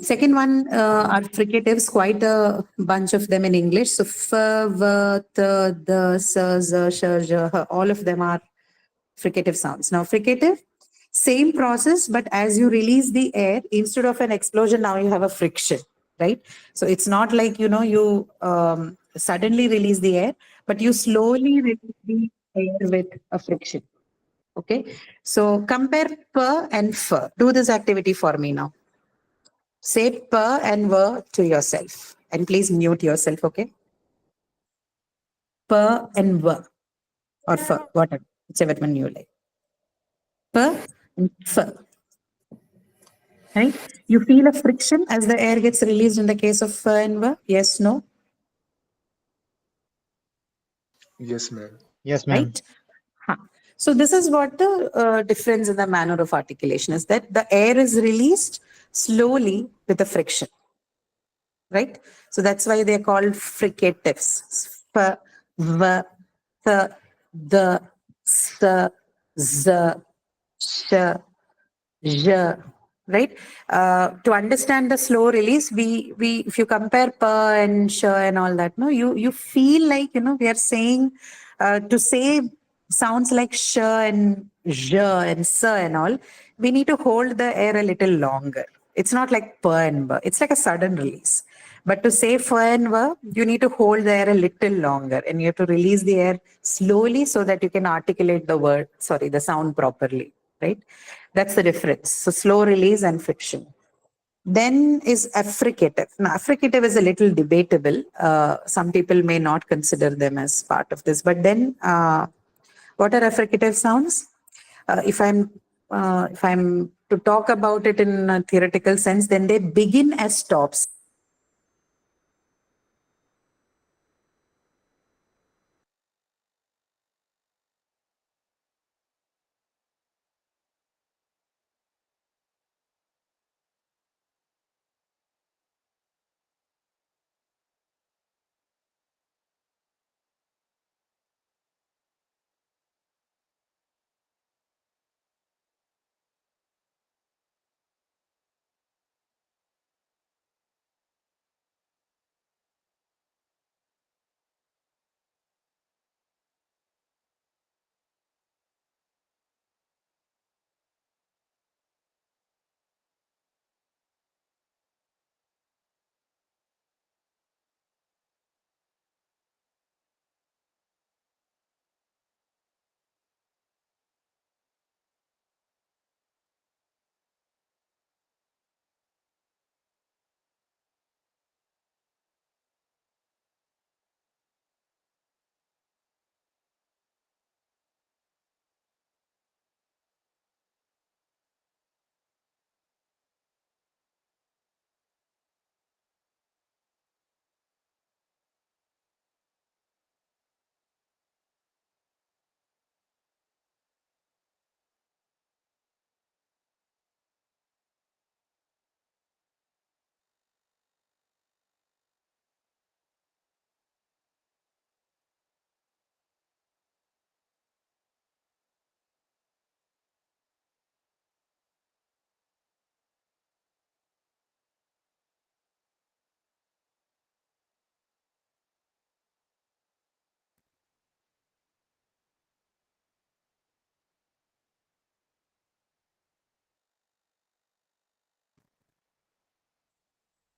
Second one are fricatives, quite a bunch of them in English. So f, v, t, d, s, z, sh, j, h, all of them are fricative sounds. Now, fricative, same process, but as you release the air, instead of an explosion, now you have a friction, right? So it's not like, you suddenly release the air, but you slowly release the air with a friction. Okay. So compare p and f. Do this activity for me now. Say p and v to yourself. And please mute yourself, okay? P and v or f, whatever, whichever one you like. P and f. Right? You feel a friction as the air gets released in the case of f and v? Yes, no? Yes, ma'am. Yes, ma'am. Right? Huh. So this is what the difference in the manner of articulation is, that the air is released slowly with a friction. Right? So that's why they're called fricatives. F, v, th, d, s, z, sh, zh. Right? To understand the slow release, we if you compare pa and sh and all that, no, you feel like, we are saying, to say sounds like sh and zh and sa and all, we need to hold the air a little longer. It's not like pa and ba. It's like a sudden release. But to say fa and va, you need to hold the air a little longer, and you have to release the air slowly so that you can articulate the sound properly, right? That's the difference. So slow release and friction. Then is affricative. Now, affricative is a little debatable. Some people may not consider them as part of this, but then what are affricative sounds? If I'm to talk about it in a theoretical sense, then they begin as stops.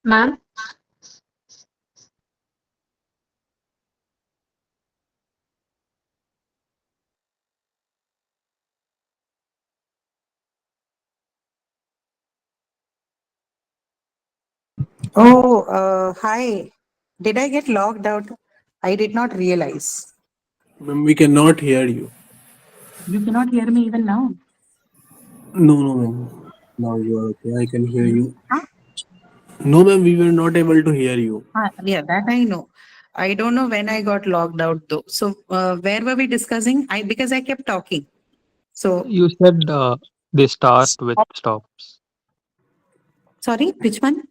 Ma'am, Oh, hi. Did I get logged out? I did not realize. Ma'am, we cannot hear you. You cannot hear me even now. No, no, ma'am. Now you are okay. I can hear you. Huh? No, ma'am, we were not able to hear you. Yeah, that I know. I don't know when I got logged out though. So where were we discussing? Because I kept talking. So You said they start with stops. sorry, which one?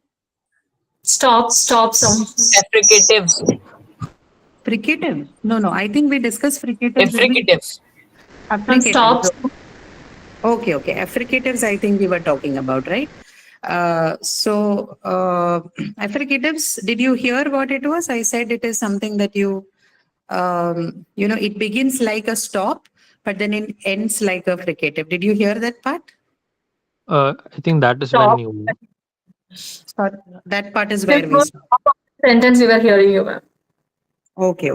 stop sounds. Affricatives. Fricative? No. I think we discussed fricatives. Affricatives. Ma'am, Affricatives. stops. Okay. Affricatives, I think we were talking about, right? Affricatives, did you hear what it was? I said it is something that it begins like a stop, but then it ends like a fricative. Did you hear that part? I think that is when Stop. you Sorry, that part is This where we was stop. sentence we were hearing you, ma'am. Okay.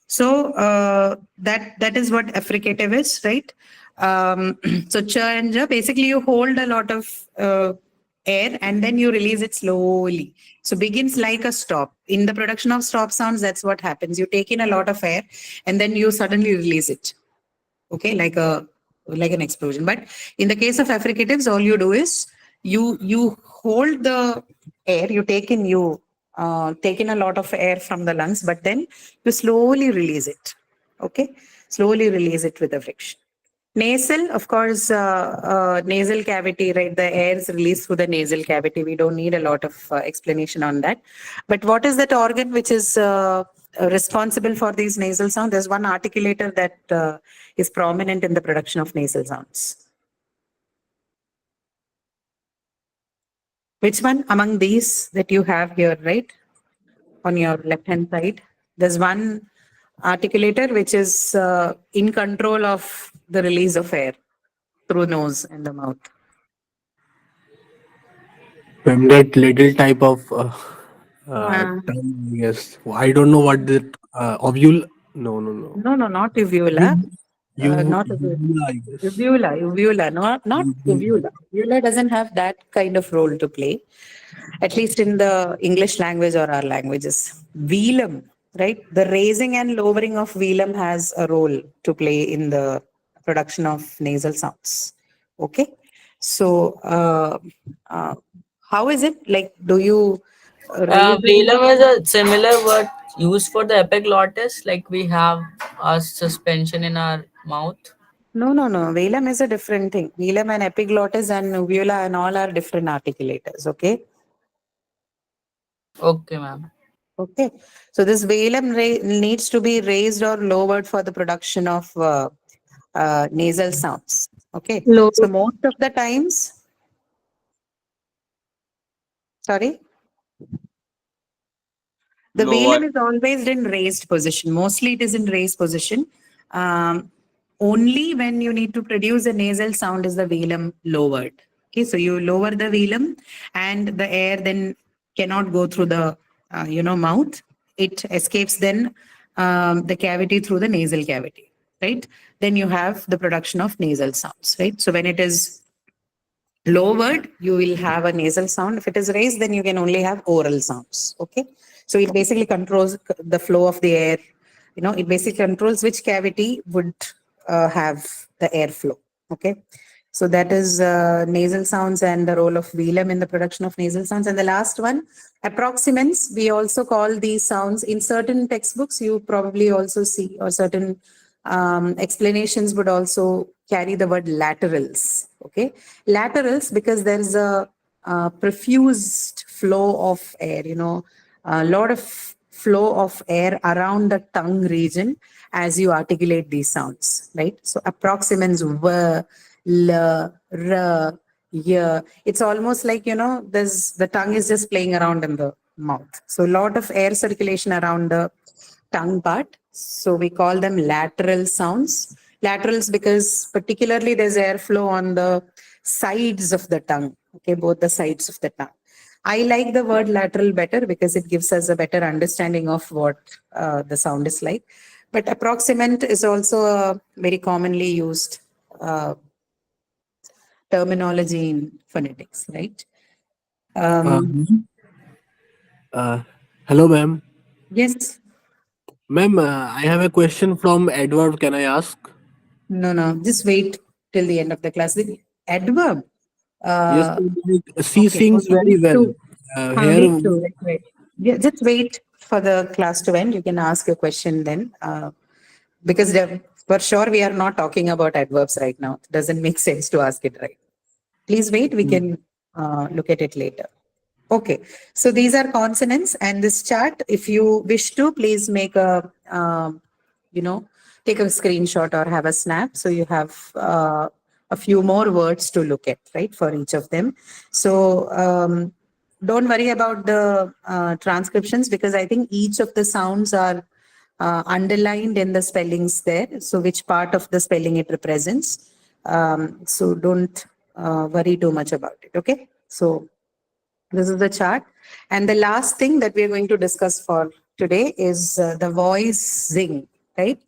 So that is what affricative is, right? So ch and ja, basically you hold a lot of air and then you release it slowly. So begins like a stop. In the production of stop sounds, that's what happens. You take in a lot of air and then you suddenly release it. Okay, like an explosion. But in the case of affricatives, all you do is you hold the air, you take in a lot of air from the lungs, but then you slowly release it. Okay, slowly release it with the friction. Nasal, of course, nasal cavity, right? The air is released through the nasal cavity. We don't need a lot of explanation on that. But what is that organ which is responsible for these nasal sounds? There's one articulator that is prominent in the production of nasal sounds. Which one among these that you have here, right? On your left-hand side, there's one articulator which is in control of the release of air through nose and the mouth. Ma'am, that little type of Uh, tongue, yes. I don't know what that ovule. No. No, not uvula. Not uvula. Uvula, I guess. Uvula, not uvula. Uvula doesn't have that kind of role to play, at least in the English language or our languages. Velum, right? The raising and lowering of velum has a role to play in the production of nasal sounds. Okay, so how is it? Like, do you raise it? Velum is a similar word used for the epiglottis, like we have a suspension in our mouth. No. Velum is a different thing. Velum and epiglottis and uvula and all are different articulators. Okay. Okay, ma'am. Okay. So this velum needs to be raised or lowered for the production of nasal sounds. Okay. Low. So most of the times, sorry, the Lower. velum is always in raised position. Mostly it is in raised position. Only when you need to produce a nasal sound is the velum lowered. Okay, so you lower the velum and the air then cannot go through the mouth. It escapes then the cavity through the nasal cavity, right? Then you have the production of nasal sounds, right? So when it is lowered, you will have a nasal sound. If it is raised, then you can only have oral sounds. Okay. So it basically controls the flow of the air. It basically controls which cavity would have the airflow. Okay. So that is nasal sounds and the role of velum in the production of nasal sounds. And the last one, approximants. We also call these sounds in certain textbooks. You probably also see, or certain explanations would also carry the word laterals. Okay, laterals because there is a profused flow of air. A lot of flow of air around the tongue region as you articulate these sounds, right? So approximants v, l, r, y. It's almost like there's the tongue is just playing around in the mouth. So a lot of air circulation around the tongue part. So we call them lateral sounds. Laterals because particularly there's airflow on the sides of the tongue. Okay, both the sides of the tongue. I like the word lateral better because it gives us a better understanding of what the sound is like. But approximant is also a very commonly used uh, terminology in phonetics, right? ma'am, hello, ma'am. Yes. Ma'am, I have a question from Edward. Can I ask? No. Just wait till the end of the class. The adverb. Yes, Uh, ma'am, like, she sings okay. very well. Here, Wait, wait. Yeah, just wait for the class to end. You can ask your question then. Because for sure we are not talking about adverbs right now. It doesn't make sense to ask it right. Please wait. We can look at it later. Okay, so these are consonants, and this chart, if you wish to, please make a, take a screenshot or have a snap. So you have a few more words to look at, right, for each of them. So don't worry about the transcriptions because I think each of the sounds are underlined in the spellings there. So which part of the spelling it represents. So don't worry too much about it. Okay, so this is the chart. And the last thing that we are going to discuss for today is the voicing, right?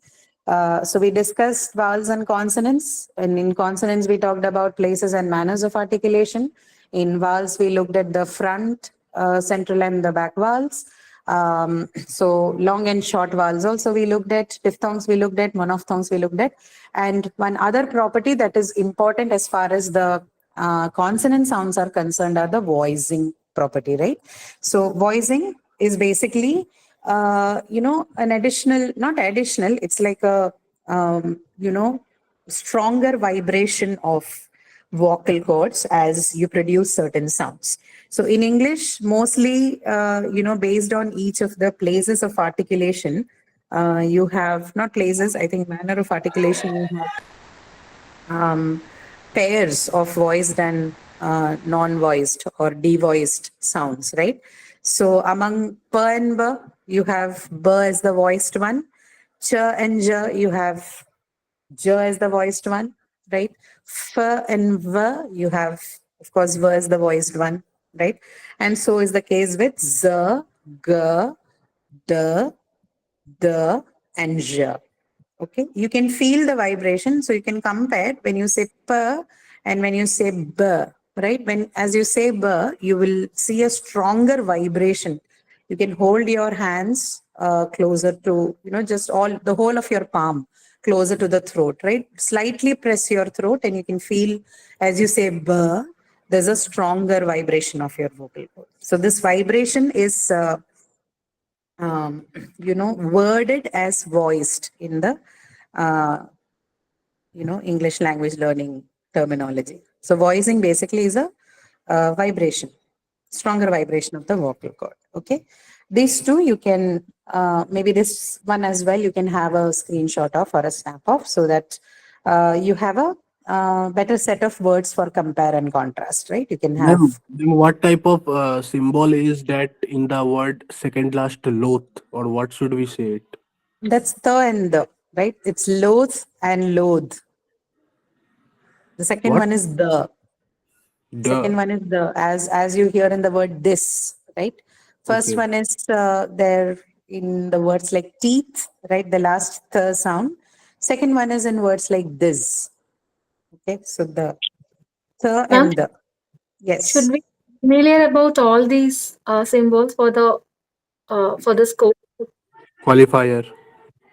So we discussed vowels and consonants. And in consonants, we talked about places and manners of articulation. In vowels, we looked at the front, central, and the back vowels. So long and short vowels also we looked at, diphthongs we looked at, monophthongs we looked at. And one other property that is important as far as the consonant sounds are concerned are the voicing property, right? So voicing is basically, an additional, not additional, it's like a, stronger vibration of vocal cords as you produce certain sounds. So in English, mostly, based on each of the places of articulation, you have, not places, I think manner of articulation, you have pairs of voiced and non-voiced or devoiced sounds, right? So among p and b, you have b as the voiced one. Ch and j, you have j as the voiced one, right? F and v, you have, of course, v as the voiced one, right? And so is the case with z, g, d, d, and j. Okay, you can feel the vibration. So you can compare when you say p and when you say b, right? When, as you say b, you will see a stronger vibration. You can hold your hands closer to, just the whole of your palm closer to the throat, right? Slightly press your throat and you can feel as you say b, there's a stronger vibration of your vocal cord. So this vibration is worded as voiced in the, English language learning terminology. So voicing basically is a vibration, stronger vibration of the vocal cord. Okay. These two you can, maybe this one as well, you can have a screenshot of or a snap of so that you have a better set of words for compare and contrast, right? You can have. ma'am, then what type of symbol is that in the word second last loath, or what should we say it? That's the and the, right? It's loath and loathe. The second What? one is the. Second The. one is the, as you hear in the word this, right? First Okay. one is there in the words like teeth, right? The last th sound. Second one is in words like this. Okay, so the th Ma'am, and the. Yes. should we be familiar about all these symbols for the scope? Qualifier.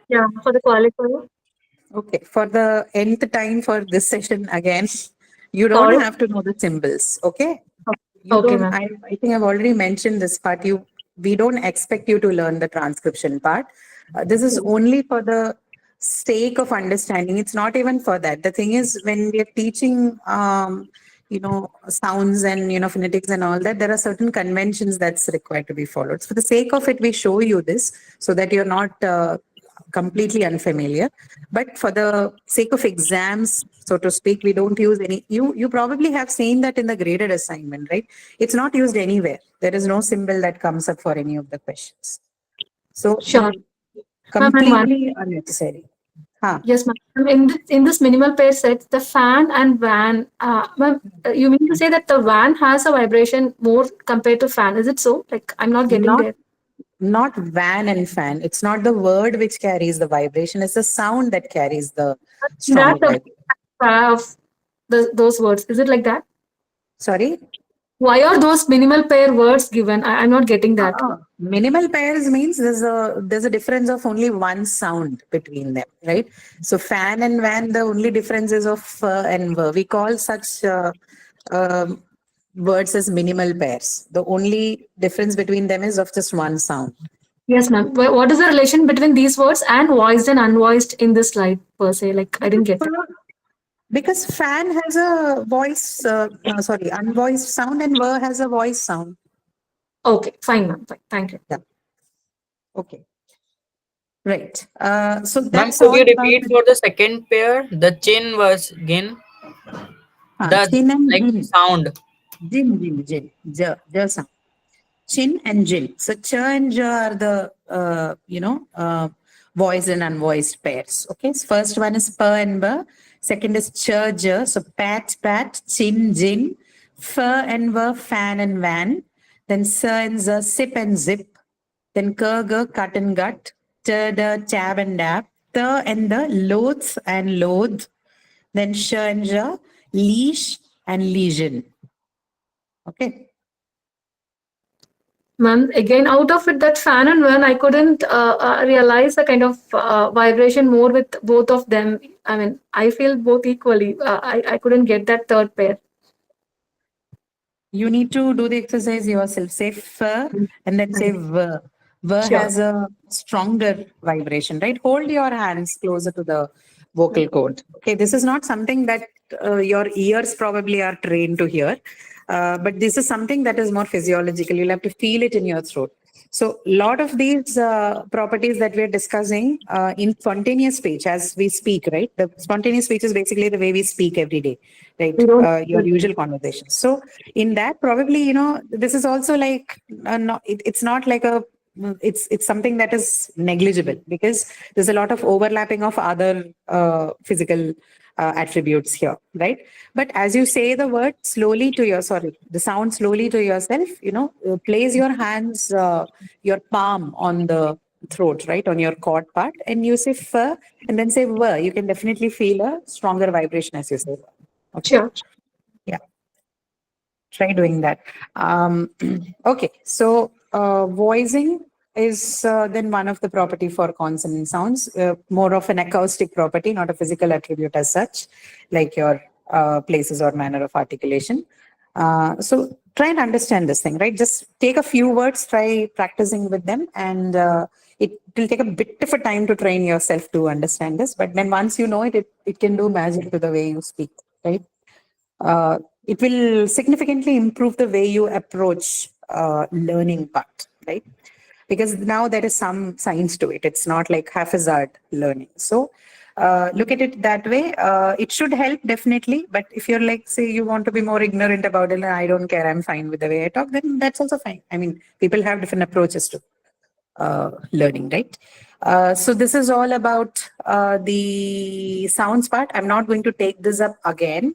Yeah, for the qualifier. Okay, for the nth time for this session again, you don't Sorry. have to know the symbols. Okay. You Okay, don't, ma'am. I think I've already mentioned this part. We don't expect you to learn the transcription part. This is only for the sake of understanding. It's not even for that. The thing is, when we are teaching, sounds and, phonetics and all that, there are certain conventions that's required to be followed. So for the sake of it, we show you this so that you're not completely unfamiliar. But for the sake of exams, so to speak, we don't use any. You probably have seen that in the graded assignment, right? It's not used anywhere. There is no symbol that comes up for any of the questions. So Sure. Ma'am, and one completely unnecessary. Huh. Yes, ma'am. In this minimal pair set, the fan and van. Ma'am, you mean to say that the van has a vibration more compared to fan? Is it so? Like I'm not getting Not there. not van and fan. It's not the word which carries the vibration. It's the sound that carries the stronger That's the vibration. of those words. Is it like that? Sorry. Why are those minimal pair words given? I'm not getting that. Minimal pairs means there's a difference of only one sound between them, right? So fan and van, the only difference is of and ver. We call such um words as minimal pairs. The only difference between them is of just one sound. Yes, ma'am. What is the relation between these words and voiced and unvoiced in this slide per se? Like I didn't get that. Because fan has a voice, sorry, unvoiced sound, and ver has a voice sound. Okay, fine, ma'am. Fine. Thank you. Okay. Right. So Ma'am, that's could all you about repeat for the second pair? The chin was again the chin and like jin. sound. Jin. Ja sound. Chin and jin. So ch and ja are the voiced and unvoiced pairs. Okay. So first one is pa and ba. Second is ch ja. So pat, chin, jin. Fa and va, fan and van. Then sa and za, sip and zip. Then ka, ga, cut and gut. Ta, da, tab and dab. Ta and the, loath and loathe. Then sh and ja, leash and lesion. Okay. Ma'am, again, out of it, that fan and van, I couldn't realize the kind of vibration more with both of them. I mean, I feel both equally. I couldn't get that third pair. You need to do the exercise yourself. Say fa and then say v. V Sure. has a stronger vibration, right? Hold your hands closer to the vocal cord. Okay, this is not something that your ears probably are trained to hear, but this is something that is more physiological. You'll have to feel it in your throat. So a lot of these properties that we're discussing in spontaneous speech as we speak, right? The spontaneous speech is basically the way we speak every day, right? We don't- Your usual conversations. So in that, probably, this is also like, it's not like it's something that is negligible because there's a lot of overlapping of other physical attributes here, right? But as you say the word slowly the sound slowly to yourself, place your hands, your palm on the throat, right, on your cord part, and you say fa and then say va. You can definitely feel a stronger vibration as you say. Okay. Sure. Yeah. Try doing that. Okay. So voicing is then one of the property for consonant sounds, more of an acoustic property, not a physical attribute as such, like your places or manner of articulation. So try and understand this thing, right? Just take a few words, try practicing with them, and it will take a bit of a time to train yourself to understand this. But then once you know it, it can do magic to the way you speak, right? It will significantly improve the way you approach learning part, right? Because now there is some science to it. It's not like haphazard learning. So look at it that way. It should help definitely. But if you're like, say, you want to be more ignorant about it, and I don't care, I'm fine with the way I talk, then that's also fine. I mean, people have different approaches to learning, right? So this is all about the sounds part. I'm not going to take this up again.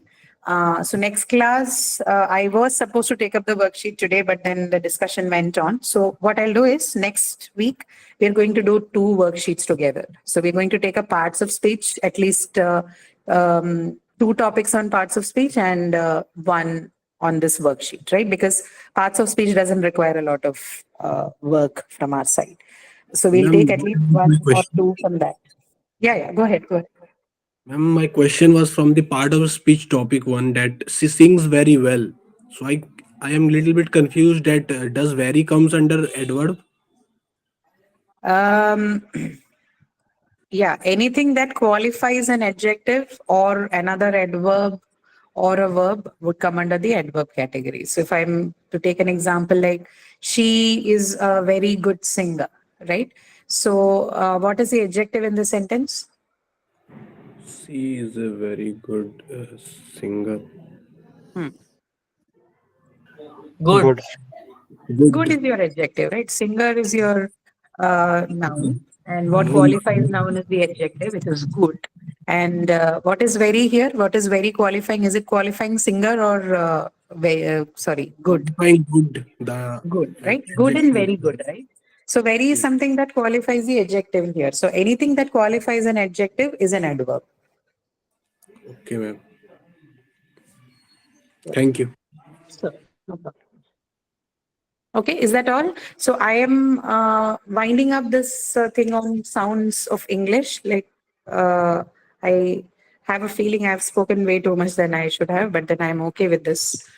So next class, I was supposed to take up the worksheet today, but then the discussion went on. So what I'll do is next week, we're going to do 2 worksheets together. So we're going to take up parts of speech, at least 2 topics on parts of speech and 1 on this worksheet, right? Because parts of speech doesn't require a lot of work from our side. So we'll take at least 1 or 2 from that. Yeah, go ahead. Ma'am, my question was from the part of speech topic 1 that she sings very well. So I am a little bit confused that does very comes under adverb? Yeah, anything that qualifies an adjective or another adverb or a verb would come under the adverb category. So if I'm to take an example, like she is a very good singer, right? So what is the adjective in the sentence? She is a very good singer. Good. Good is your adjective, right? Singer is your noun. And what Good. qualifies noun is the adjective, which is good. And what is very here? What is very qualifying? Is it qualifying singer or sorry, good? Qualifying good. The Good, right? Good and adjective. very good, right? So very is something that qualifies the adjective here. So anything that qualifies an adjective is an adverb. Okay, ma'am. Thank you. So, no problem. Okay, is that all? So I am winding up this thing on sounds of English. Like I have a feeling I've spoken way too much than I should have, but then I'm okay with this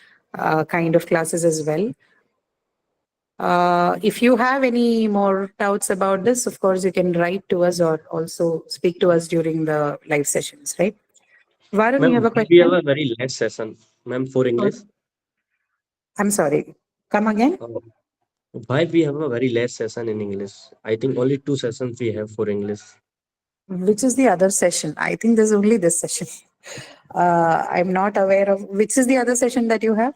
kind of classes as well. If you have any more doubts about this, of course, you can write to us or also speak to us during the live sessions, right? Varun, you have a Ma'am, we have question? a very less session, ma'am, for English. I'm sorry. Come again? Why we have a very less session in English? I think only 2 sessions we have for English. Which is the other session? I think there's only this session. I'm not aware of which is the other session that you have.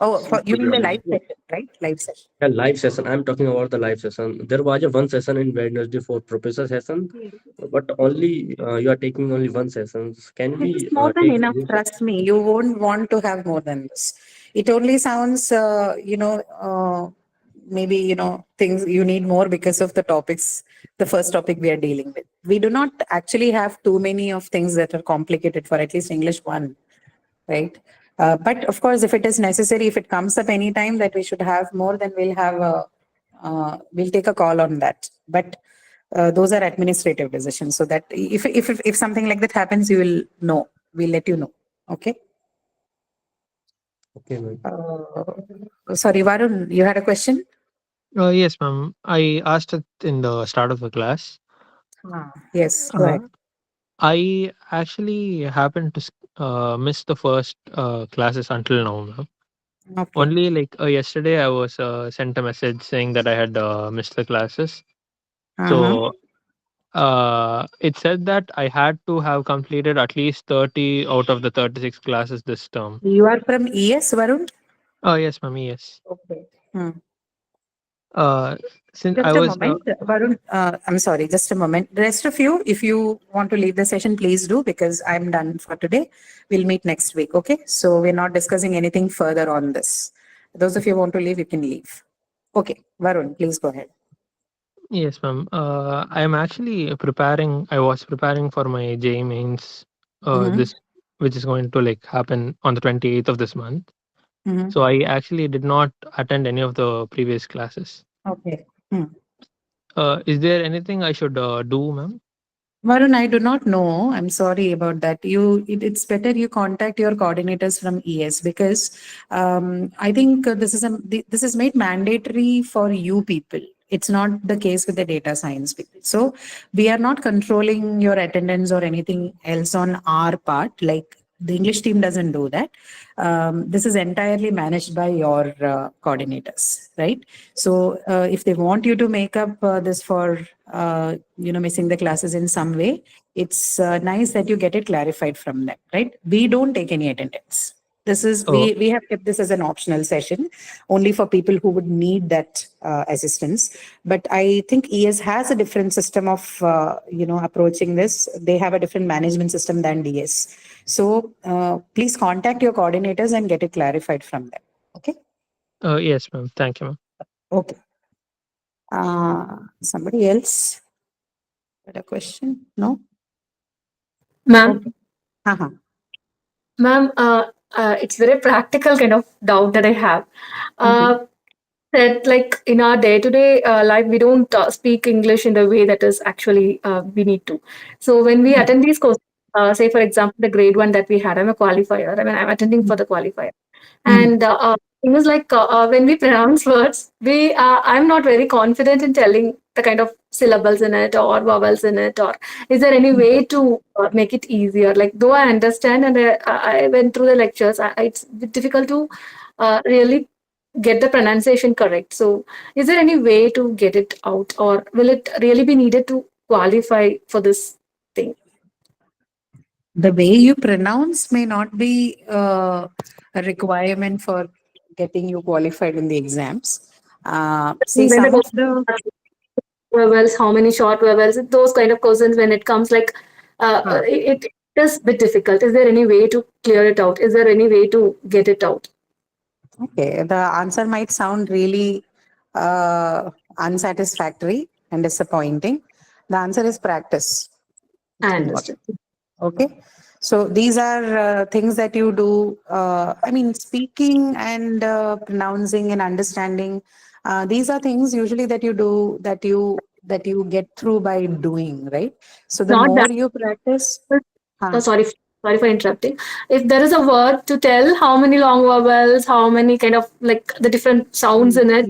Oh, you mean the live session, right? Live session. A live session. I'm talking about the live session. There was a one session in Wednesday for professor session, but only you are taking only one session. Can we It's more than take enough. more Trust me, you won't want to have more than this. It only sounds, maybe things you need more because of the topics. The first topic we are dealing with. We do not actually have too many of things that are complicated for at least English 1, right? But of course, if it is necessary, if it comes up anytime that we should have more, then we'll take a call on that. But those are administrative decisions. So that if something like that happens, you will know. We'll let you know. Okay. Okay, ma'am. Sorry, Varun, you had a question? Yes, ma'am. I asked it in the start of the class. Yes. Go ahead. I actually happened to miss the first classes until now, ma'am. Okay. Only like yesterday, I was sent a message saying that I had missed the classes. So it said that I had to have completed at least 30 out of the 36 classes this term. You are from ES, Varun? Oh, yes, ma'am. Yes. Okay. Since Just I a was moment, Varun. I'm sorry, just a moment. The rest of you, if you want to leave the session, please do because I'm done for today. We'll meet next week, okay? So we're not discussing anything further on this. Those of you who want to leave, you can leave. Okay, Varun, please go ahead. Yes, ma'am. I am actually preparing. I was preparing for my JEE mains. This, which is going to like happen on the 28th of this month. So I actually did not attend any of the previous classes. Okay. Is there anything I should do, ma'am? Varun, I do not know. I'm sorry about that. It's better you contact your coordinators from ES because I think this is made mandatory for you people. It's not the case with the data science people. So we are not controlling your attendance or anything else on our part. Like the English team doesn't do that. This is entirely managed by your coordinators, right? So if they want you to make up this for missing the classes in some way, it's nice that you get it clarified from them, right? We don't take any attendance. This is we have kept this as an optional session only for people who would need that assistance. But I think ES has a different system of approaching this. They have a different management system than DS. So please contact your coordinators and get it clarified from them. Okay. Yes, ma'am. Thank you, ma'am. Okay. Somebody else had a question? No? Ma'am, Okay. ma'am, it's very practical kind of doubt that I have. That like in our day-to-day life, we don't speak English in the way that is actually we need to. So when we attend these courses, say for example, the grade 1 that we had, I'm a qualifier. I mean, I'm attending for the qualifier. And it was like when we pronounce words, I'm not very confident in telling the kind of syllables in it or vowels in it. Or is there any way to make it easier? Like though I understand and I went through the lectures, it's difficult to really get the pronunciation correct. So is there any way to get it out, or will it really be needed to qualify for this thing? The way you pronounce may not be a requirement for getting you qualified in the exams. See, When some the of the vowels, how many short vowels, those kind of questions when it comes like it is a bit difficult. Is there any way to clear it out? Is there any way to get it out? Okay, the answer might sound really unsatisfactory and disappointing. The answer is practice. I understand. Okay, so these are things that you do. I mean, speaking and pronouncing and understanding. These are things usually that you do that you get through by doing, right? So the Not more that. you practice, Oh, sorry for interrupting. If there is a word to tell how many long vowels, how many kind of like the different sounds in it,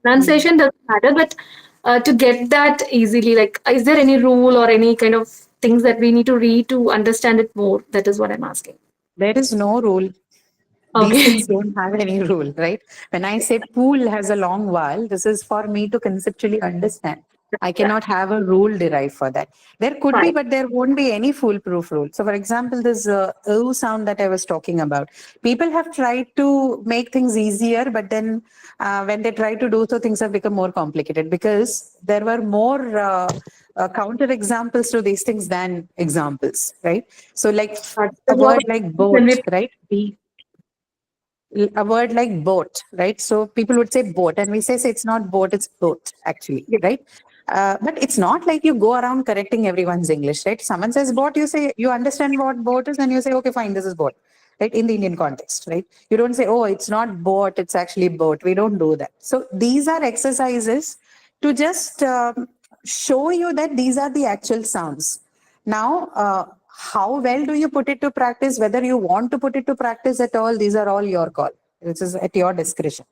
pronunciation doesn't matter, but to get that easily, like, is there any rule or any kind of things that we need to read to understand it more? That is what I'm asking. there is no rule. These Okay. things don't have any rule, right? When I say pool has a long vowel, this is for me to conceptually understand. I cannot have a rule derived for that. There could be, Fine. but there won't be any foolproof rule. So, for example, this O sound that I was talking about, people have tried to make things easier, but then when they try to do so, things have become more complicated because there were more counter examples to these things than examples, right? So, like That a is what word like when boat, we right? A word like boat, right? So people would say boat, and we say it's not boat, it's boat, actually, right? But it's not like you go around correcting everyone's English, right? Someone says boat, you say you understand what boat is, and you say, okay, fine, this is boat, right? In the Indian context, right? You don't say, oh, it's not boat, it's actually boat. We don't do that. So these are exercises to just show you that these are the actual sounds. Now, how well do you put it to practice? Whether you want to put it to practice at all, these are all your call. This is at your discretion,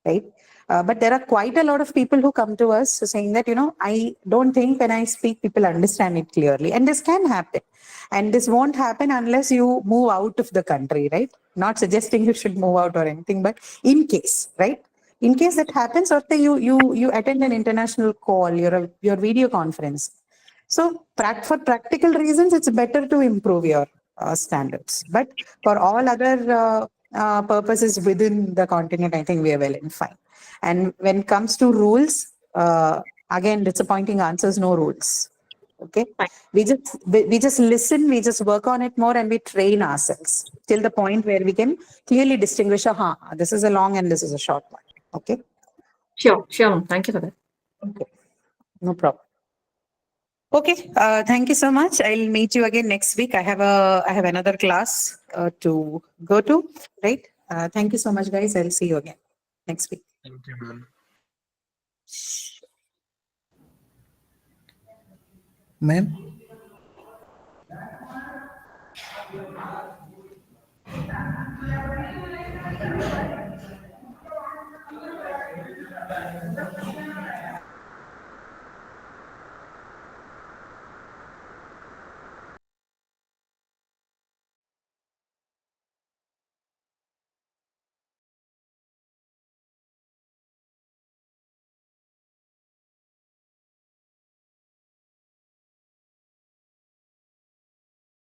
right? But there are quite a lot of people who come to us saying that, I don't think when I speak, people understand it clearly. And this can happen. And this won't happen unless you move out of the country, right? Not suggesting you should move out or anything, but in case, right? In case that happens, or you attend an international call, your video conference. So for practical reasons, it's better to improve your standards. But for all other purposes within the continent, I think we are well and fine. And when it comes to rules, again, disappointing answers, no rules. Okay, we just listen, we just work on it more, and we train ourselves till the point where we can clearly distinguish, this is a long and this is a short one. Okay. sure. Thank you for that. Okay, no problem. Okay, thank you so much. I'll meet you again next week. I have another class to go to, right? Thank you so much, guys. I'll see you again next week. Thank you, ma'am. Ma'am?